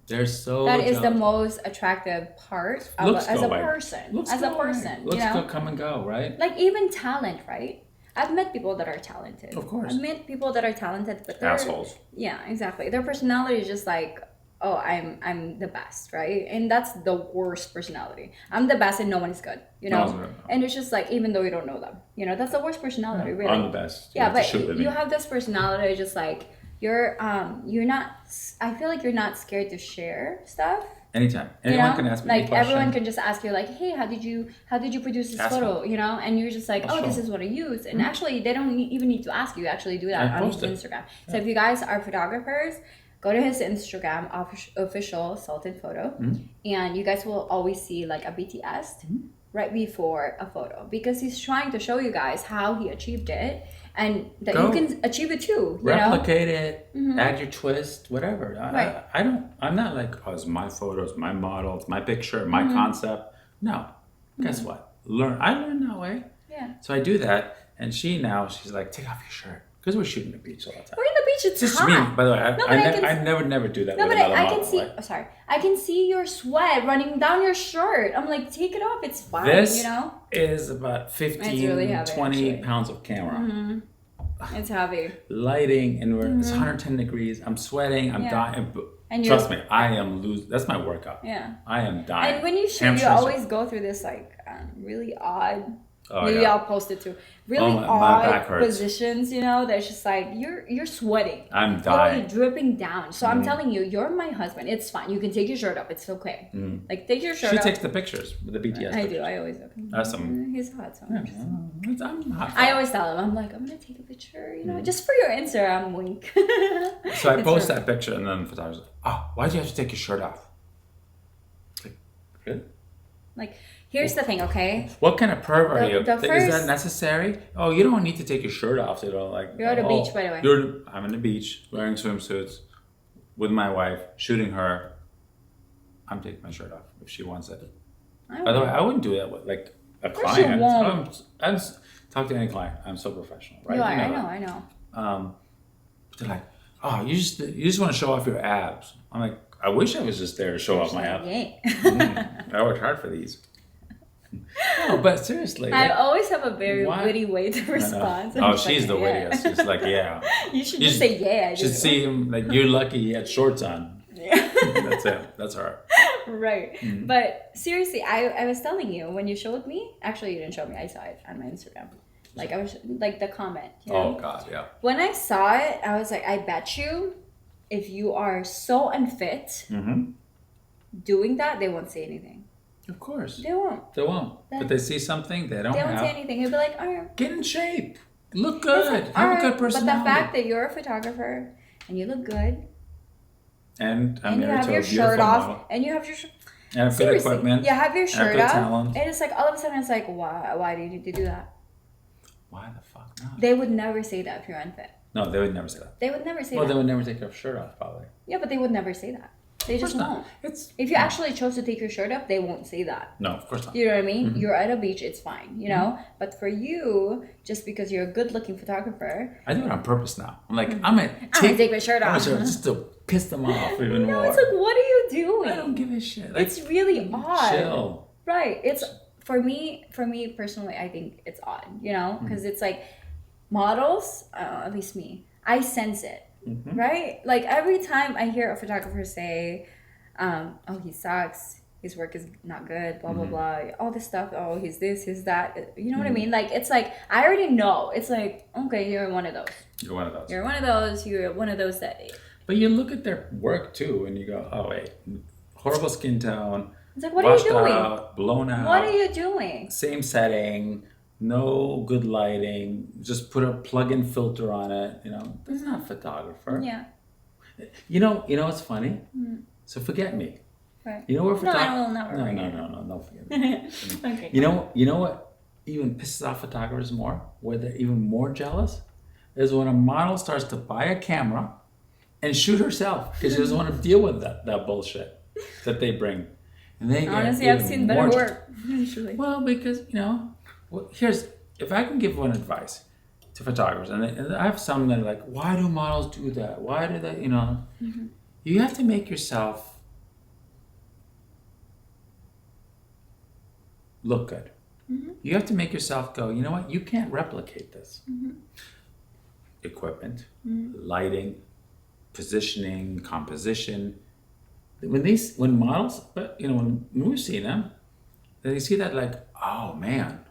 They're so That is the jealous. most attractive part of Looks as go a away. person. Looks As a go away. person. Looks You know? go come and go, right? Like even talent, right? I've met people that are talented. Of course. I've met people that are talented, but they're Assholes. Yeah, exactly. Their personality is just like, oh, I'm the best, right? And that's the worst personality. I'm the best and no one is good, you know? No. And it's just like, even though you don't know them, you know, that's the worst personality, really. I'm the best. Yeah, have to but shoot with me. you have this personality just like, you're not, I feel like you're not scared to share stuff. Anytime. You Anyone know? can ask me Like any question. everyone can just ask you like, hey, how did you produce this Ask photo? You know, and you're just like, I'll oh, this show. is what I use. And actually, they don't even need to ask you. Actually, do that I on post it. Instagram. So if you guys are photographers, go to his Instagram, official Sultan Photo, and you guys will always see like a BTS right before a photo because he's trying to show you guys how he achieved it and that you can achieve it too. You Replicate it, add your twist, whatever. Right. I'm not like, oh, it's my photos, my model, it's my picture, my concept. No. Guess what? I learned that way. Yeah. So I do that, and she's like, take off your shirt. Because we're shooting the beach all the time. We're in the beach. It's Just hot. me, by the way. I never do that No, with but another I model. can see. Like, Oh, sorry, I can see your sweat running down your shirt. I'm like, take it off. It's fine. this You know, is about 15, really heavy, 20 actually. pounds of camera. it's heavy. Lighting, and it's 110 degrees. I'm sweating. I'm Yeah. dying. And Trust me, I am losing. That's my workout. Yeah. I am dying. And when you shoot, Hamstrings you are- always go through this like really odd. Oh, Maybe yeah. I'll post it too. Really my back odd hurts. positions, you know. That's just like you're sweating. I'm Literally dying. dripping down. So I'm telling you, you're my husband. It's fine. You can take your shirt off. It's okay. Like take your shirt She off. takes the pictures with the BTS. I pictures. do. I always do. That's some. He's hot. So I'm hot. I always tell him, I'm like, I'm gonna take a picture, you know, just for your Instagram wink. So I It's post really- that picture, and then the photographer's like, "Oh, why do you have to take your shirt off?" Like, really? Like, here's the thing, okay? What kind of perv are The- you? the Is that first- necessary? Oh, you don't need to take your shirt off. You know, like You're at the oh, beach, by the way. I'm in the beach wearing swimsuits with my wife, shooting her. I'm taking my shirt off if she wants it. By the way, I wouldn't do that with like a course you client. won't. I'm talk to any client. I'm so professional, right? You are, You I that. know, I know. But they're like, oh, you just want to show off your abs. I'm like, I wish I was just there to show off my abs. Yeah. I worked hard for these. No, but seriously. I like, always have a very why- witty way to respond. oh, she's the wittiest. It's like, yeah. You should just say yeah. I Should do. see him like you're lucky he had shorts on. Yeah. That's it. That's her. Right. But seriously, I was telling you when you showed me. Actually, you didn't show me. I saw it on my Instagram. Like I was like the comment. You know? Oh God, yeah. When I saw it, I was like, I bet you, if you are so unfit doing that, they won't say anything. Of course. They won't. They won't. But they see something they don't They won't have. say anything. He'll be like, all right. Get in shape. Look good. All Have a right. good personality. But the fact that you're a photographer and you look good and I'm and you married have to a your beautiful shirt off model. and you have your And I've good seriously, equipment. you have your and shirt good off talent. and it's like all of a sudden it's like why do you need to do that? Why the fuck not? They would never say that if you're unfit. No, they would never say that. They would never say Well, that. they would never take their shirt off, probably. Yeah, but they would never say that. They just not. won't. It's If you actually chose to take your shirt off, they won't say that. no, of course not. You know what I mean? You're at a beach, it's fine, you know? But for you, just because you're a good looking photographer, I do it on purpose now. I'm like, I'm gonna take my shirt off. just to piss them off even more. It's like, what are you doing? I don't give a shit. Like, It's really odd. chill. Right. It's for me personally, I think it's odd, you know? Because it's like models, at least me, I sense it. Right? Like every time I hear a photographer say, oh, he sucks, his work is not good, blah blah blah, all this stuff, oh, he's this, he's that, you know what I mean? Like it's like I already know. It's like, okay, you're one of those. You're one of those. You're one of those. You're one of those that. But you look at their work too, and you go, oh wait, horrible skin tone. It's like, what are you doing? Out, blown out. What are you doing? Same setting, no good lighting. Just put a plug-in filter on it. You know, that's not a photographer. Yeah. You know what's funny? So forget me. Right. You know where No, I will not worry. No, forget me. Okay. You know what even pisses off photographers more? Where they're even more jealous? Is when a model starts to buy a camera and shoot herself because she doesn't want to deal with that bullshit that they bring. And they Honestly, I've seen better work. Usually. Well, because if I can give one advice to photographers, and I have some that are like, why do models do that? Why do they? You have to make yourself look good. You have to make yourself go, you know what? You can't replicate this. Equipment, lighting, positioning, composition. When models, but when we've seen them, they see that like, oh man,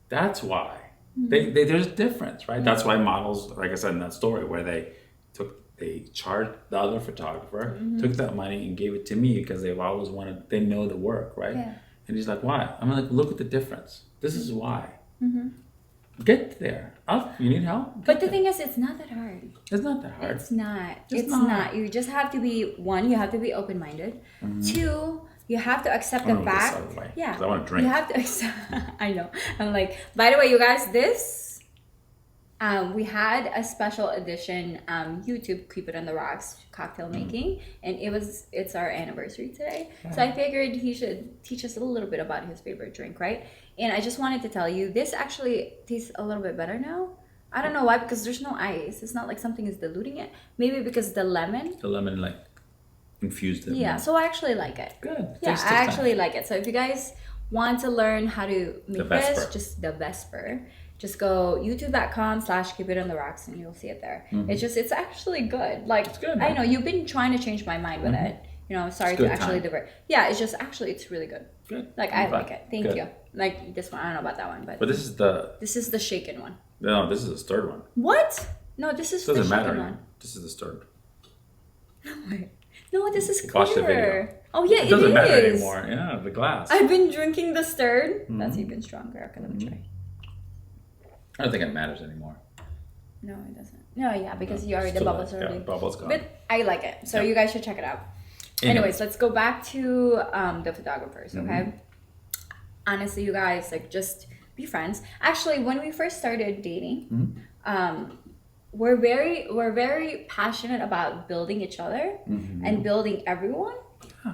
that's why. There's a difference, right? That's why models, like I said in that story, where they charged the other photographer, took that money and gave it to me because they've always wanted, they know the work, right? Yeah. And he's like, why? I'm like, look at the difference. This is why. Get there. You need help? But the thing is, it's not that hard. It's not that hard. It's not. It's not. You just have to be, one, you have to be open-minded. Two, you have to accept the fact. Yeah. Because I want to drink. You have to accept. I know. I'm like, by the way, you guys, we had a special edition YouTube Cupid on the Rocks cocktail making, and it's our anniversary today. So I figured he should teach us a little bit about his favorite drink, right? And I just wanted to tell you, this actually tastes a little bit better now. I don't know why, because there's no ice. It's not like something is diluting it. Maybe because the lemon like infused it. Yeah, so I actually like it. Good. Yeah, I actually like it. So if you guys want to learn how to make this, just the Vesper, just go youtube.com/Cupid on the Rocks and you'll see it there. It's actually good. Like, it's good, I know you've been trying to change my mind with it. Sorry to actually divert. Yeah, it's just actually it's really good. Good. Like I like it. Thank you. Like this one, I don't know about that one, but this is the shaken one. No, this is the stirred one. What? No, this is the shaken one. This is the stirred. No, this is clear. Watch the video. Oh yeah, it doesn't matter anymore. Yeah, the glass. I've been drinking the stirred. That's even stronger. Okay, let me try. I don't think it matters anymore. No, it doesn't. No, yeah, because you already the bubbles already. Yeah, bubbles gone. But I like it, so you guys should check it out. Anyways, let's go back to the photographers. Okay. Honestly, you guys, like, just be friends. Actually, when we first started dating, we're very passionate about building each other and building everyone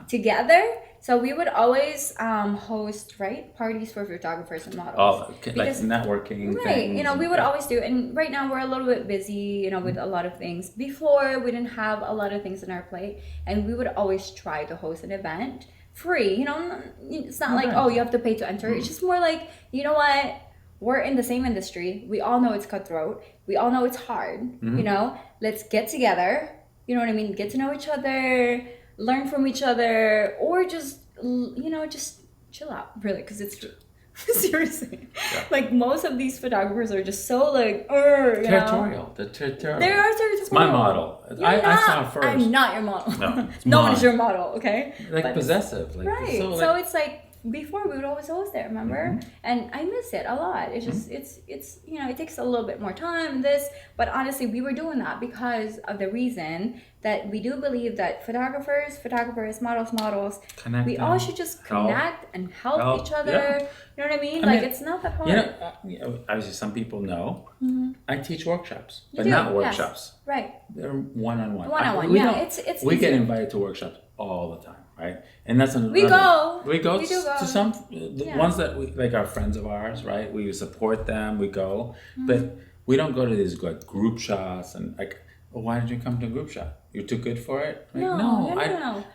together. So we would always host parties for photographers and models. Like networking. Right. We would always do. And right now we're a little bit busy, with a lot of things. Before, we didn't have a lot of things on our plate, and we would always try to host an event free. It's not like, oh, you have to pay to enter. It's just more like, you know what? We're in the same industry. We all know it's cutthroat. We all know it's hard. Let's get together. You know what I mean? Get to know each other, learn from each other, or just chill out, really, because it's seriously like most of these photographers are just so like territorial. They're territorial. They are territorial. It's my model. I saw it first. I'm not your model. No, no one is your model. Okay, like possessive. Like, right. So it's like before we would always host it, remember? And I miss it a lot. It's just it's it takes a little bit more time, but honestly we were doing that because of the reason that we do believe that photographers, models, we all should just connect and help each other. Yeah. You know what I mean? It's not that hard. Obviously some people know I teach workshops, but do, not workshops. Yes. Right. They're one-on-one. One-on-one. We it's get easier. invited to workshops all the time, right? And that's another. We go. We go We do go. to some the ones that we like are friends of ours, right? We support them. We go, but we don't go to these like group shots and like. Well, why did you come to a group shot? You're too good for it? Like, No.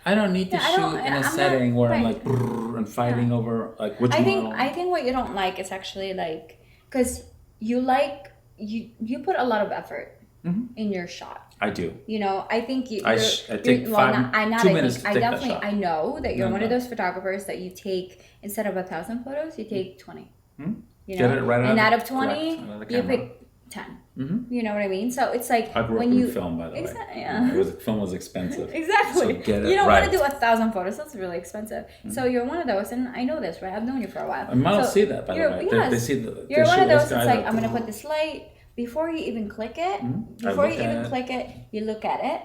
I don't need to shoot in a setting where I'm right. like brrr, and fighting over like which I model. think what you don't like is actually like because you put a lot of effort in your shot. I do. You know, I think I take 2 minutes to take that shot. I know that you're one of those photographers that you take instead of 1,000 photos, you take 20. You know, Get it right and out of 20, you pick 10. You know what I mean? So it's like I grew when up you in film, by the way. yeah. Film was expensive. Exactly. So get it you don't right. want to do 1,000 photos. That's really expensive. So you're one of those, and I know this, right? I've known you for a while. And models so see that, by the way. Yes, they see the. you're one of those that's like, that, I'm going to put this light. Before you even click it, you look at it,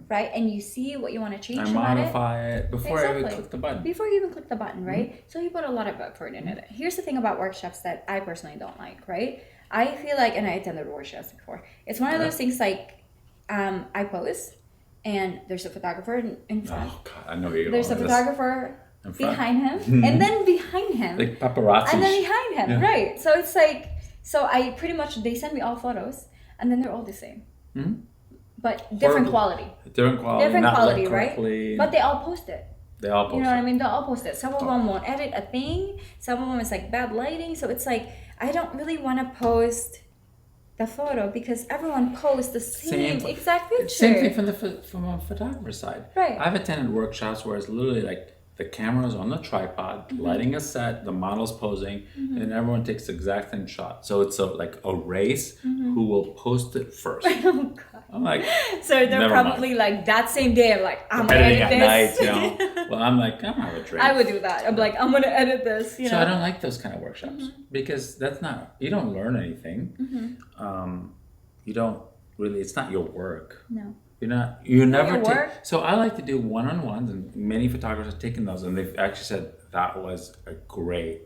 right? And you see what you want to change I modify it before I even click the button. Before you even click the button, right? So you put a lot of effort into it. Here's the thing about workshops that I personally don't like, right? I feel like, and I attended workshops before, it's one of those things like I pose and there's a photographer in front. Oh, God, I know you're There's a photographer behind him and then behind him. Like paparazzi. And then behind him, right. So it's like, so I pretty much, they send me all photos and then they're all the same. But different quality. Different quality, right? But they all post it. They all post it. You know what I mean? They'll all post it. Some of them won't edit a thing. Some of them is like bad lighting. So it's like, I don't really want to post the photo because everyone posts the same exact picture. Same thing from a photographer's side. Right. I've attended workshops where it's literally like the camera's on the tripod, lighting a set, the model's posing, and everyone takes the exact same shot. So it's like a race who will post it first. Oh, God. I'm like, so they're probably like that same day. I'm like, I'm gonna editing edit at this. night, you know. Well, I'm like, I'm not a drink. I would do that. I'm like, I'm gonna edit this. You know? So I don't like those kind of workshops because that's not, you don't learn anything. You don't really, it's not your work. No. You never take. So I like to do one-on-ones, and many photographers have taken those, and they've actually said that was a great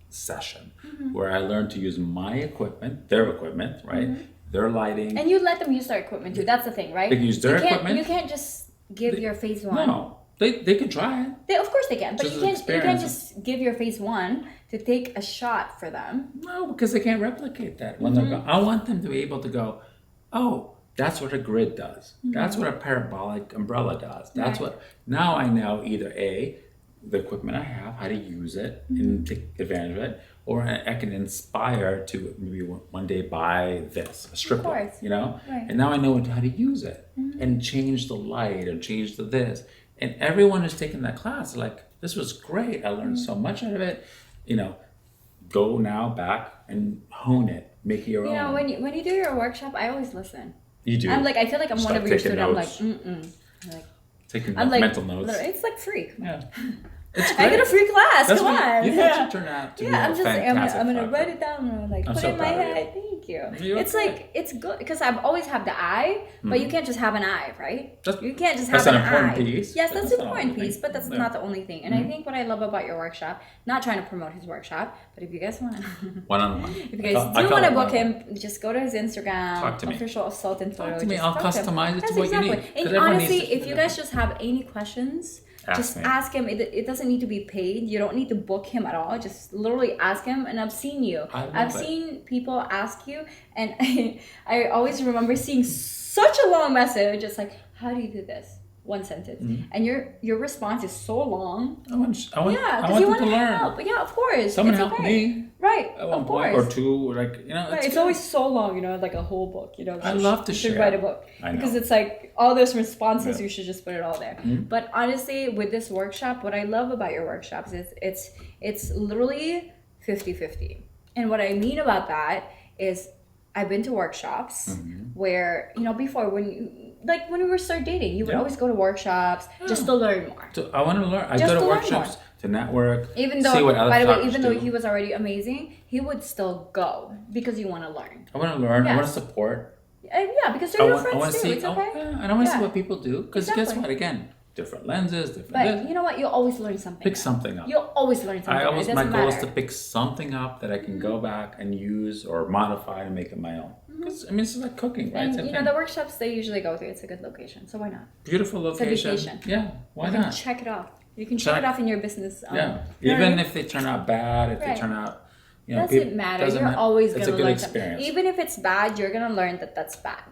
session where I learned to use my equipment, their equipment, right? Their lighting. And you let them use their equipment too. That's the thing, right? They can use their equipment. You can't just give your phase one. No, they can try it. Of course they can, but Just you can't just give your phase one to take a shot for them. No, because they can't replicate that when they're I want them to be able to go, oh, that's what a grid does. That's what a parabolic umbrella does. That's what, now I know either A, the equipment I have, how to use it and take advantage of it, or I can inspire to maybe one day buy this, a strip light, you know? Right. And now I know how to use it and change the light and change the this. And everyone who's taken that class, like, this was great. I learned so much out of it. You know, go now back and hone it, make it your own. You know, when you do your workshop, I always listen. You do. I'm like, I feel like I'm one of your students. I'm like, like, taking like, mental notes. It's like free. Yeah. It's great. I get a free class. Come on. You actually turn out to be a fantastic I'm gonna photographer. write it down and like put it in my head. Thank you. It's like, it's good because I've always had the eye, but you can't just have an eye, right? You can't just have an eye. That's an important piece. Yes, that's an important piece, but that's not the only thing. And I think what I love about your workshop, not trying to promote his workshop, but if you guys want to, one-on-one. If you guys do want to book him, just go to his Instagram. Talk to me. Official Sultan Photo. Talk to me. I'll customize it to what you need. And honestly, if you guys just have any questions, just ask him. It doesn't need to be paid. You don't need to book him at all. Just literally ask him. And I've seen you. I've seen people ask you, and I always remember seeing such a long message. It's like, how do you do this? One sentence, and your response is so long. I want because you want to learn. help. Yeah, of course. Someone helped me. Right, at one of point course. or two, like, you know. It's always so long, you know, like a whole book, you know. I love to share. You should write a book. I know. Because it's like all those responses, you should just put it all there. But honestly, with this workshop, what I love about your workshops is it's literally 50-50. And what I mean about that is I've been to workshops where, you know, before when we were start dating, you would always go to workshops just to learn more. I want to learn. I go to workshops to network. Even though, see what other by the way, photographers even though do. he was already amazing, he would still go because you want to learn. I want to learn. I want to support. Yeah, because they're your friends too. See, it's okay. and I want to see what people do. Because guess what? Again, different lenses, different. But you know what? You'll always learn something. Pick something up. You'll always learn something. My goal is to pick something up that I can go back and use or modify and make it my own. Because I mean, it's like cooking, right? And you know, the workshops they usually go through, it's a good location, so why not? Beautiful location. It's a vacation. Yeah, why you can not? check it off. You can check it off in your business. Yeah, you know even if they turn out bad, if they turn out, you know, doesn't matter. You're always gonna learn something. Even if it's bad, you're gonna learn that that's bad.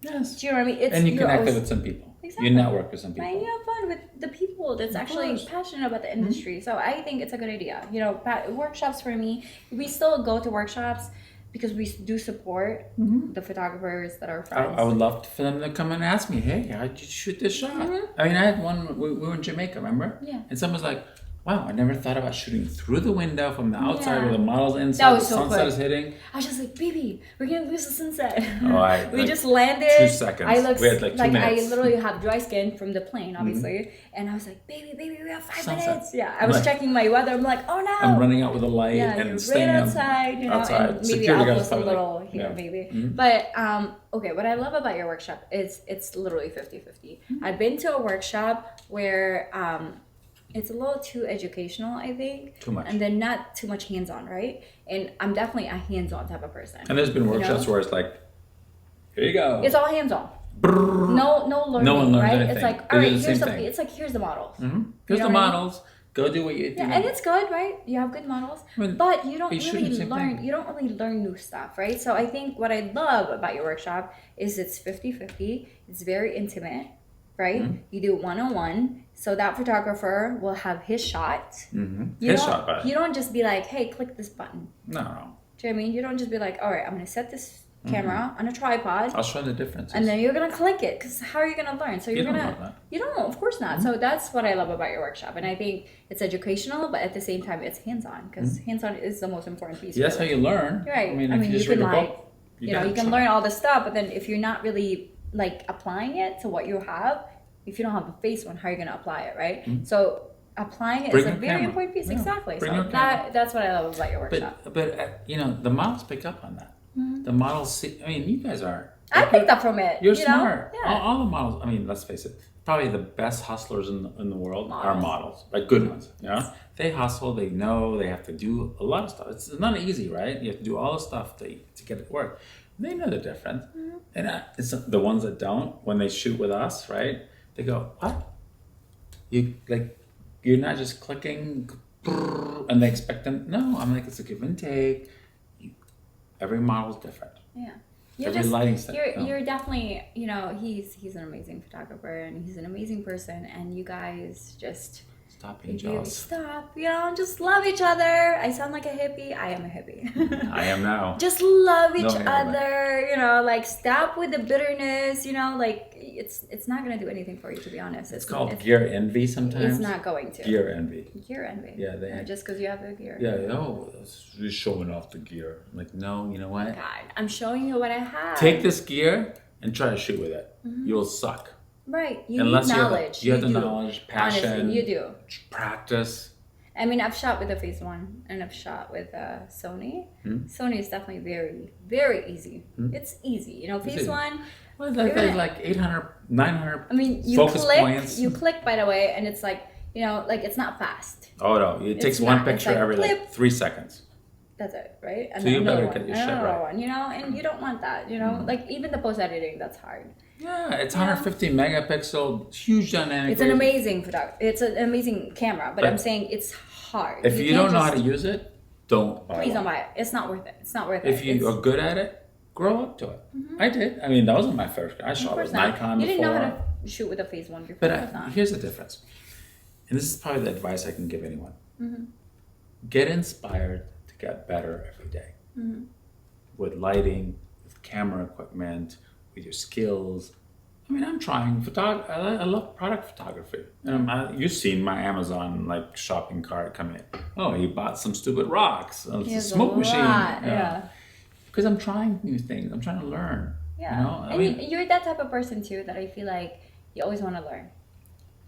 Yes. Do you know what I mean? And you connect with some people. Exactly. You network with some people. And you have fun with the people that's actually passionate about the industry. So I think it's a good idea. You know, workshops for me, we still go to workshops because we do support the photographers that are friends. I would love for them to come and ask me, hey, how'd you shoot this shot? I mean, I had one, we were in Jamaica, remember? Yeah. And someone was like, wow, I never thought about shooting through the window from the outside where the model's inside, the sunset is hitting. I was just like, baby, we're gonna lose the sunset. Oh, we just landed. 2 seconds. We had like 2 minutes. I literally have dry skin from the plane, obviously. And I was like, baby, we have 5 minutes. Yeah, I was checking my weather. I'm like, oh no. I'm running out with a light and staying outside, you know, outside. And maybe I'll post a little here, maybe. But okay, what I love about your workshop is it's literally 50-50. I've been to a workshop where it's a little too educational, I think. Too much. And then not too much hands-on, right? And I'm definitely a hands-on type of person. And there's been workshops where it's like, here you go. It's all hands-on. No learning, no one learns right? anything. It's like, all right, here's the models. Here's the models. Go do what you do. Yeah, and it's good, right? You have good models. But you don't really learn. You don't really learn new stuff, right? So I think what I love about your workshop is it's 50-50. It's very intimate, right? You do one-on-one. So that photographer will have his shot. His shot button. You don't just be like, hey, click this button. No. Do you know what I mean? You don't just be like, all right, I'm going to set this camera on a tripod. I'll show the differences. And then you're going to click it. Because how are you going to learn? So you're going to... You don't, of course not. So that's what I love about your workshop. And I think it's educational, but at the same time, it's hands-on. Because hands-on is the most important piece. That's how you learn. Right. I mean, if you just read a book, you can learn all this stuff, but then if you're not really like applying it to what you have, if you don't have a face one, how are you going to apply it, right? So applying it is a very important piece. Exactly. So that's what I love about your workshop. But you know, the models pick up on that. The models see, I mean, you guys aren't. I picked up from it. You're smart. Yeah. All the models, I mean, let's face it, probably the best hustlers in the world are models, like good ones. Yeah, they hustle, they know, they have to do a lot of stuff. It's not easy, right? You have to do all the stuff to get it to work. They know the difference. And it's the ones that don't, when they shoot with us, right? They go, what? You're not just clicking and they expect them. No, I'm like, it's a give and take. Every model's different. Yeah. Every lighting style. You're definitely, you know, he's an amazing photographer and he's an amazing person, and you guys just stop being jealous. Stop, you know, just love each other. I sound like a hippie. I am a hippie. I am now. Just love each other, you know, like stop with the bitterness, you know, like it's not going to do anything for you, to be honest. It's called gear envy sometimes. It's not going to. Gear envy. Gear envy. Yeah, just because you have the gear. Yeah, you're showing off the gear. I'm like, no, you know what? God, I'm showing you what I have. Take this gear and try to shoot with it. You'll suck. Right. You need knowledge. You have the knowledge, passion. Honestly, you do. Practice. I mean, I've shot with the Phase 1 and I've shot with Sony. Sony is definitely very, very easy. It's easy. You know, Phase 1... Well, there's like 800, 900 I mean, focus points. You click, by the way, and it's like, you know, like it's not fast. Oh, no. It takes one picture every like 3 seconds. That's it, right? And so you better get your shit right. One, you know, and you don't want that, you know? Like, even the post-editing, that's hard. Yeah, it's 150 megapixel, huge dynamic. It's an amazing it's an amazing camera, but I'm saying it's hard. If you don't know how to use it, don't buy it. Please don't buy it. It's not worth it. It's not worth it. If you are good at it, grow up to it. I did. I mean, that wasn't my first. I shot with Nikon before. You didn't know how to shoot with a Phase 1 before. But here's the difference. And this is probably the advice I can give anyone. Get inspired to get better every day. With lighting, with camera equipment, with your skills. I mean, I'm trying I love product photography. And you've seen my Amazon like shopping cart come in. Oh, he bought some stupid rocks. It's a smoke machine. Yeah. Because I'm trying new things. I'm trying to learn. Yeah. You know? I mean, you're that type of person too that I feel like you always want to learn.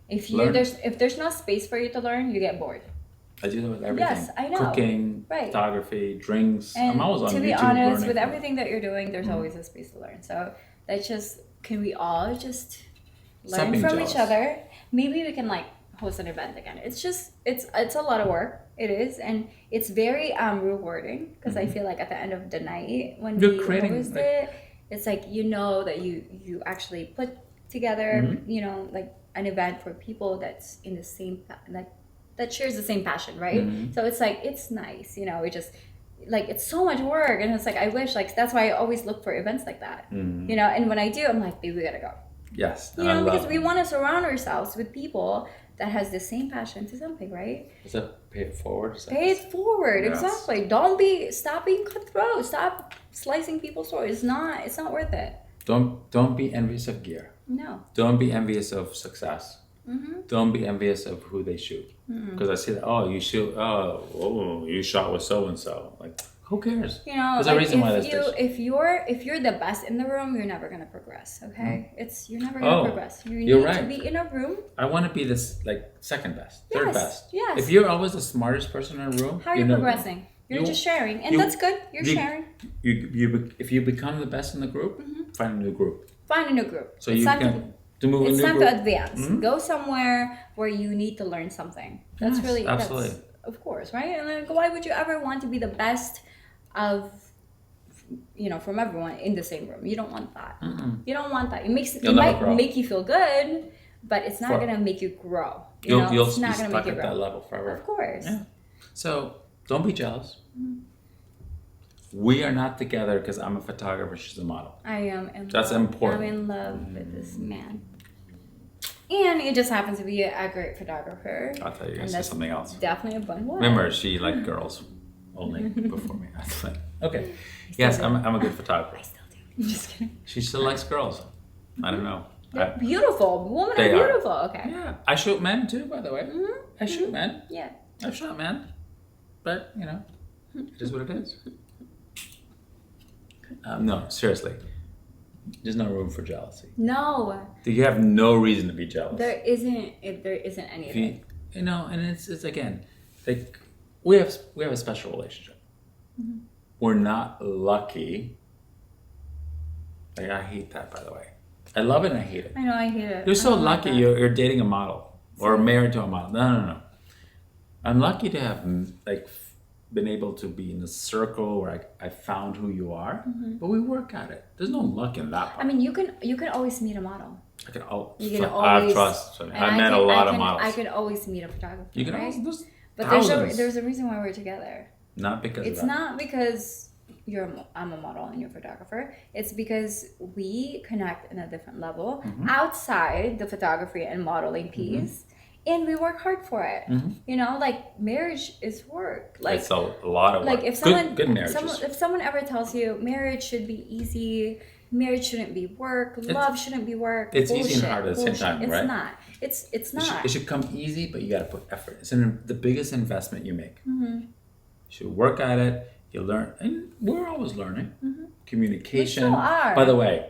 If there's no space for you to learn, you get bored. I do that with everything. Yes, I know. Cooking, photography, drinks. And I'm always on YouTube. To be honest, with everything that you're doing, there's always a space to learn. So that's just, can we all just learn from each other? maybe we can like host an event again. It's just it's a lot of work. It is, and it's very rewarding because I feel like at the end of the night when we host it, it's like you know that you actually put together you know like an event for people that's in the same like that shares the same passion, right? So it's like it's nice, you know. We just like it's so much work, and it's like I wish like that's why I always look for events like that, you know. And when I do, I'm like, baby, we gotta go. Yes, you know, because we want to surround ourselves with people that has the same passion to something, right? Is that pay it forward? Pay it forward, yes. Exactly. Stop being cutthroat. Stop slicing people's throats. It's not worth it. Don't be envious of gear. No. Don't be envious of success. Don't be envious of who they shoot. Because I see that, you shot with so and so. Like, who cares? You know, there's like a reason why if you're the best in the room, you're never gonna progress. Okay, you're never gonna progress. You need right. to be in a room. I want to be this like second best, third best. Yes. If you're always the smartest person in a room, how are you progressing? You're just sharing, and that's good. You're sharing. If you become the best in the group, find a new group. Find a new group. So it's time to advance. Go somewhere where you need to learn something. That's really absolutely. That's, of course, right? And like, why would you ever want to be the best of, you know, from everyone in the same room? You don't want that. You don't want that. It might make you feel good, but it's not gonna make you grow. You'll it's not gonna make you grow. At that level forever. Of course. Yeah. So don't be jealous. We are not together because I'm a photographer. She's a model. I am. That's important. I'm in love with this man. And it just happens to be a great photographer. I'll tell you guys something else. Definitely a fun one. Remember, she liked girls only before me. That's like, okay. Yes, I'm a good photographer. I still do. I'm just kidding. She still likes girls. I don't know. They're beautiful. Women are beautiful. Okay. Yeah. I shoot men too, by the way. I shoot men. Yeah. I've shot men. But, you know, it is what it is. No, seriously. There's no room for jealousy. No. You have no reason to be jealous. There isn't anything. You know, and it's again, like we have a special relationship. We're not lucky. Like I hate that, by the way. I love it and I hate it. I know, I hate it. You're so lucky you're dating a model or married to a model. No. I'm lucky to have like been able to be in a circle where I found who you are, but we work at it. There's no luck in that part. I mean, you can always meet a model. I trust. I met a lot of models. I could always meet a photographer. You can right? always, but there's a reason why we're together. Not because it's not because I'm a model and you're a photographer. It's because we connect in a different level outside the photography and modeling piece. And we work hard for it. You know, like marriage is work. Like it's a lot of work. Like if someone ever tells you marriage should be easy, marriage shouldn't be work, love shouldn't be work. It's easy and hard at the same time, right? It's not. It should come easy, but you got to put effort. It's the biggest investment you make. You should work at it. You learn, and we're always learning. Communication. We still are. By the way,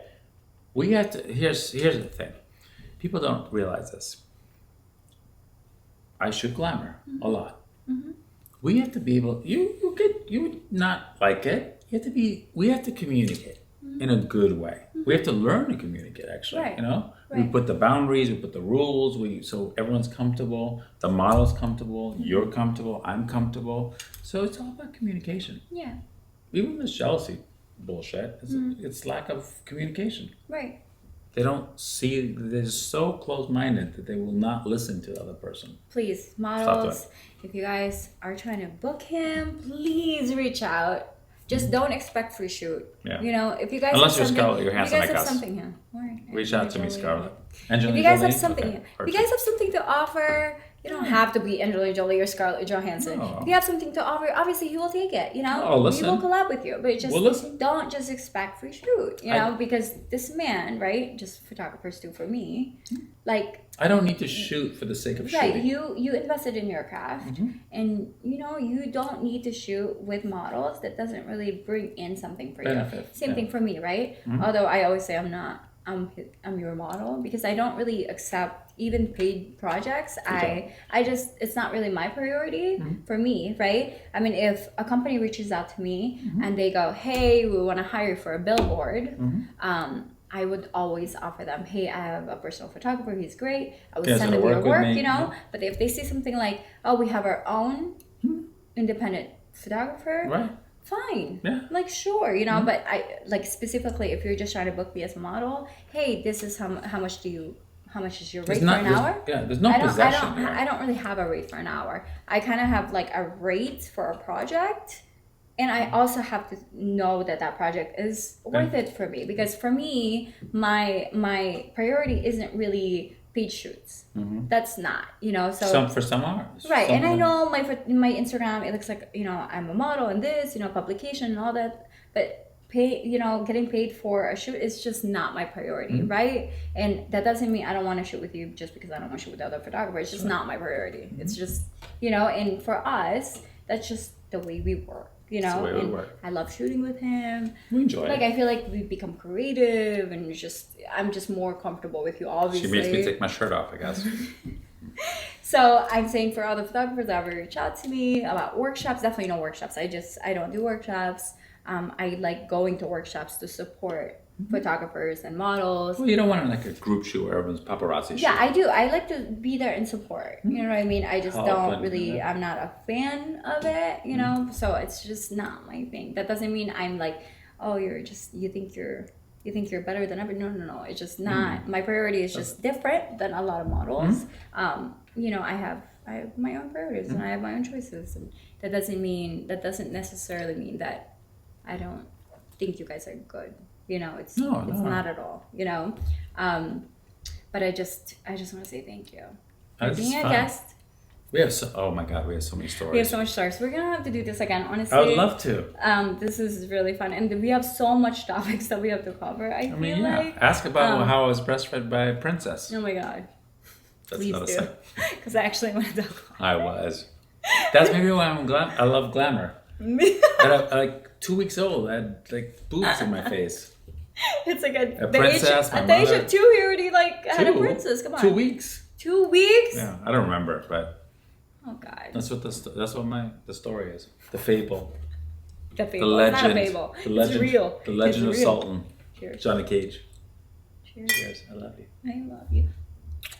we have to. Here's the thing. People don't realize this. I shoot glamour a lot. We have to be able. You would not like it. We have to communicate in a good way. We have to learn to communicate. Actually, right. You know, we put the boundaries, we put the rules. So everyone's comfortable. The model's comfortable. You're comfortable. I'm comfortable. So it's all about communication. Yeah. Even this jealousy bullshit. It's lack of communication. Right. They don't see, they're so close-minded that they will not listen to the other person. Please, models, if you guys are trying to book him, please reach out. Just don't expect free shoot. Yeah. You know, if you guys Unless have you're Scarlett, you're handsome like us. Something here. Reach out to me, Scarlett. If you guys have something, if you guys have something to offer, you don't have to be Angelina Jolie or Scarlett Johansson. No. If you have something to offer, obviously he will take it. You know, we will collab with you, but just don't just expect free shoot. You know, because this man, right? Just photographers do for me, like. I don't need to shoot for the sake of shooting. Right, you invested in your craft, and you know you don't need to shoot with models that doesn't really bring in something for you. Same thing for me, right? Although I always say I'm your model because I don't really accept even paid projects. I just it's not really my priority for me, right? I mean, if a company reaches out to me and they go, hey, we want to hire you for a billboard, I would always offer them, hey, I have a personal photographer, he's great. I would Guys send wanna them your work with work, me? you know. Yeah. But if they say something like, oh, we have our own independent photographer, Right. fine. Yeah. Like, sure, you know. But I like specifically if you're just trying to book me as a model, hey, this is how much is your rate for an hour? Yeah, there's no possession here. I don't really have a rate for an hour. I kind of have like a rate for a project, and I also have to know that project is worth it for me, because for me, my priority isn't really paid shoots. That's not, you know. So For some hours. right, Some and I of them- know my Instagram, it looks like, you know, I'm a model and this, you know, publication and all that, but getting paid for a shoot is just not my priority, right? And that doesn't mean I don't want to shoot with you just because I don't want to shoot with other photographers. It's just not my priority. It's just, you know, and for us, that's just the way we work, you know. the way we and work. I love shooting with him. We enjoy Like, it. I feel like we become creative, and I'm just more comfortable with you, obviously. She makes me take my shirt off, I guess. So I'm saying for all the photographers that ever reach out to me about workshops, definitely no workshops. I don't do workshops. I like going to workshops to support photographers and models. Well, you don't want like a group shoot where everyone's paparazzi Yeah, shoot. I do. I like to be there and support. You know what I mean? I just Help don't and- really, yeah. I'm not a fan of it, you know? So it's just not my thing. That doesn't mean I'm like, oh, you think you're better than ever. No. It's just not. My priority is just different than a lot of models. You know, I have my own priorities and I have my own choices. And that doesn't necessarily mean that I don't think you guys are good. You know, it's not at all, you know. But I just want to say thank you for That's being a fun. guest. Oh my God, we have so many stories. We have so much stories. We're gonna have to do this again, honestly. I would love to. This is really fun, and we have so much topics that we have to cover. I feel like. Ask about how I was breastfed by a princess. Oh my God. That's Please another do, side. because I actually want to talk about I was. That's maybe why I love glamour. it. At like 2 weeks old, I had like boobs in my face. It's like A princess, my at the age mother- of 2, he already like had a 2? princess. Come on. 2 weeks. 2 weeks? Yeah, I don't remember, but Oh God. that's what the story is. The fable. The The fable. legend. It's not a fable. The legend. It's real. The legend It's of real. Sultan. Cheers. Johnny Cage. Cheers. Cheers. I love you. I love you.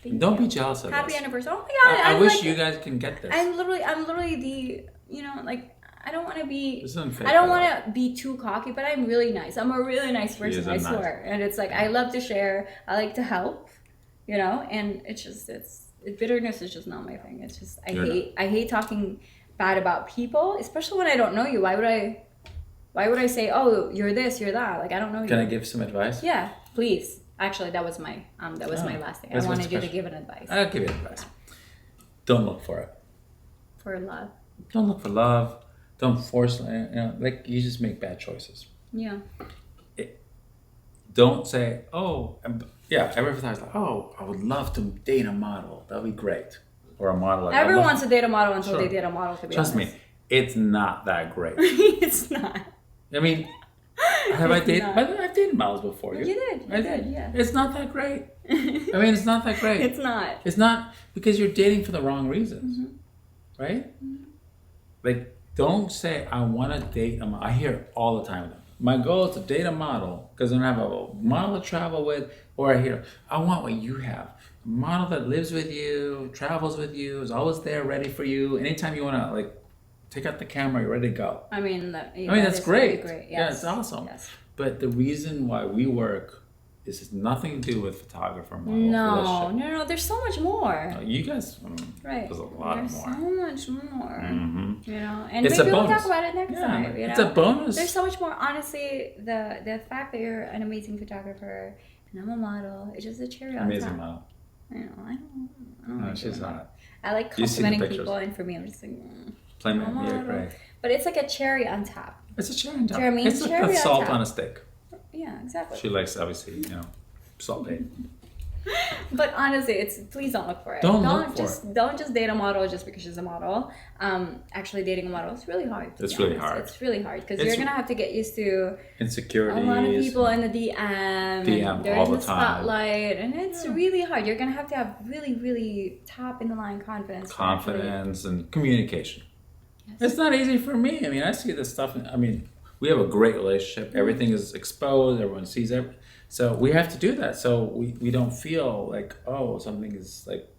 Thank Don't you. be jealous of Happy us. anniversary. Oh my God. I I'm wish like, you guys can get this. I'm literally the, you know, like, I don't want to be. This isn't fake I don't at all. want to be too cocky, but I'm really nice. I'm a really nice person, is a I nice- swear. And it's like I love to share. I like to help, you know. And bitterness is just not my thing. It's just I hate talking bad about people, especially when I don't know you. Why would I say, oh, you're this, you're that? Like, I don't know you. Can I give some advice? Yeah, please. Actually, that was my my last thing. I What's wanted the you to question? give an advice I'll give you advice. Don't look for it. for love. Don't look for love. Don't force it. You know, like you just make bad choices. Yeah. Don't say, oh, every time like, oh, I would love to date a model. That'd be great. Or a model. Like, Everyone wants to date a model until Sure. they date a model. To be Trust honest. me, it's not that great. It's not. I mean, have I It's dated? not. I've dated models before. You did. You did. Yeah. It's not that great. I mean, it's not that great. It's not. It's not because you're dating for the wrong reasons, right? Like, don't say I want to date a model. I hear it all the time. My goal is to date a model because I'm gonna have a model to travel with. Or I hear, I want what you have. A model that lives with you, travels with you, is always there, ready for you. Anytime you wanna like take out the camera, you're ready to go. I mean, that's That's great. Great. Yeah, Yes. it's awesome. Yes. But the reason why we work is has nothing to do with photographer model No, relationship. no. There's so much more. You guys, Right. there's a lot There's more. so much more. Mhm. You know, and It's maybe a we'll bonus. talk about it next Yeah, time. You know? it's a bonus. There's so much more. Honestly, the fact that you're an amazing photographer and I'm a model, it's just a cherry on Amazing top. model. I don't No, like she's doing not. that. I like You've seen the complimenting pictures. people, and for me, I'm just like, Playmate, I'm a yeah, model. great. But it's like a cherry on top. It's a cherry on top. Jeremy, It's like cherry the on salt top. on a steak. Yeah, exactly. She likes, obviously, salt bait. But honestly, please don't look for it. Don't look for Don't just date a model just because she's a model. Actually, dating a model is really hard. to It's be really honest. hard. It's really hard because It's- you're gonna have to get used to Insecurities. a lot of people in the DM. DM and they're all in the the time. spotlight, and it's really hard. You're gonna have to have really, really top in the line confidence. to actually- Confidence and communication. Yes. It's not easy for me. I mean, I see this stuff. We have a great relationship. Everything is exposed. Everyone sees So we have to do that. So we don't feel like, oh, something is like.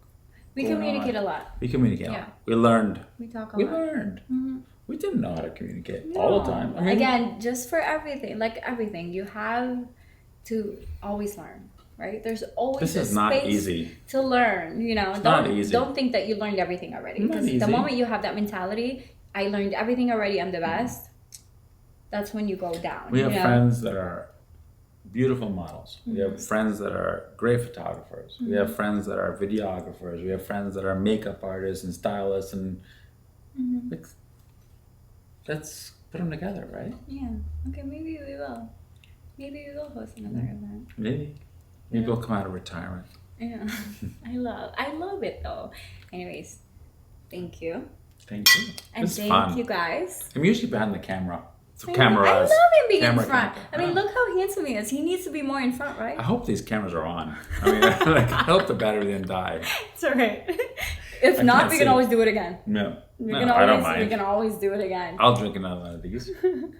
We communicate a lot. We communicate a lot. We learned. We talk a lot. We learned. Mm-hmm. We didn't know how to communicate all the time. I mean, again, just for everything, like everything, you have to always learn, right? There's always this is a not space easy. to learn. You know, Not easy. Don't think that you learned everything already. Because the moment you have that mentality, I learned everything already, I'm the best. That's when you go down. We have friends that are beautiful models. We have friends that are great photographers. We have friends that are videographers. We have friends that are makeup artists and stylists, and let's put them together, right? Yeah. Okay, maybe we will. Maybe we will host another event. Maybe we'll come out of retirement. Yeah. I love it though. Anyways, thank you. Thank you. And thank you guys. I'm usually behind the camera. I love him being in front. I mean, look how handsome he is. He needs to be more in front, right? I hope these cameras are on. I mean, like, I hope the battery didn't die. It's alright. If not, we can always do it again. No, I don't mind. We can always do it again. I'll drink another one of these. You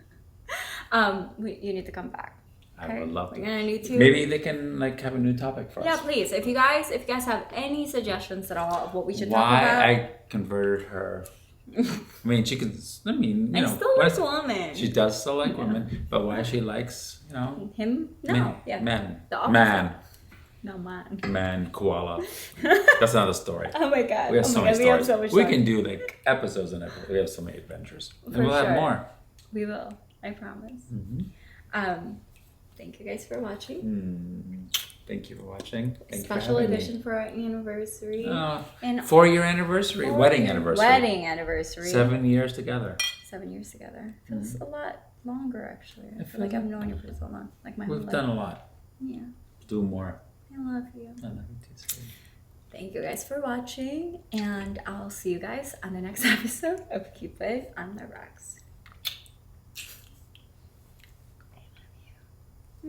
need to come back. I would love to. We're gonna need to. Maybe they can like have a new topic for us. Yeah, please. If you guys have any suggestions at all of what we should talk Why about. I converted her. I mean, she could. I mean, I still like women. She does still like women, but why she likes, him? No, men. Man. No, man. Man, koala. That's another story. Oh my god. We have so many stories. We have so much we stories. can do like episodes and episodes. We have so many adventures. And we'll sure. have more. We will. I promise. Thank you guys for watching. Thank you for watching. Special edition for our anniversary. And 4-year anniversary. Wedding anniversary. Wedding anniversary. 7 years together. 7 years together. Feels a lot longer actually. I feel like I've known you for so long. Like my whole life. We've done a lot. Yeah. Do more. I love you. I love you too, sweetie. Thank you guys for watching, and I'll see you guys on the next episode of Cupid on the Rocks. I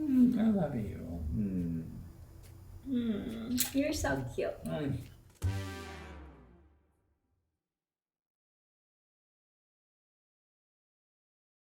love you. You're so cute.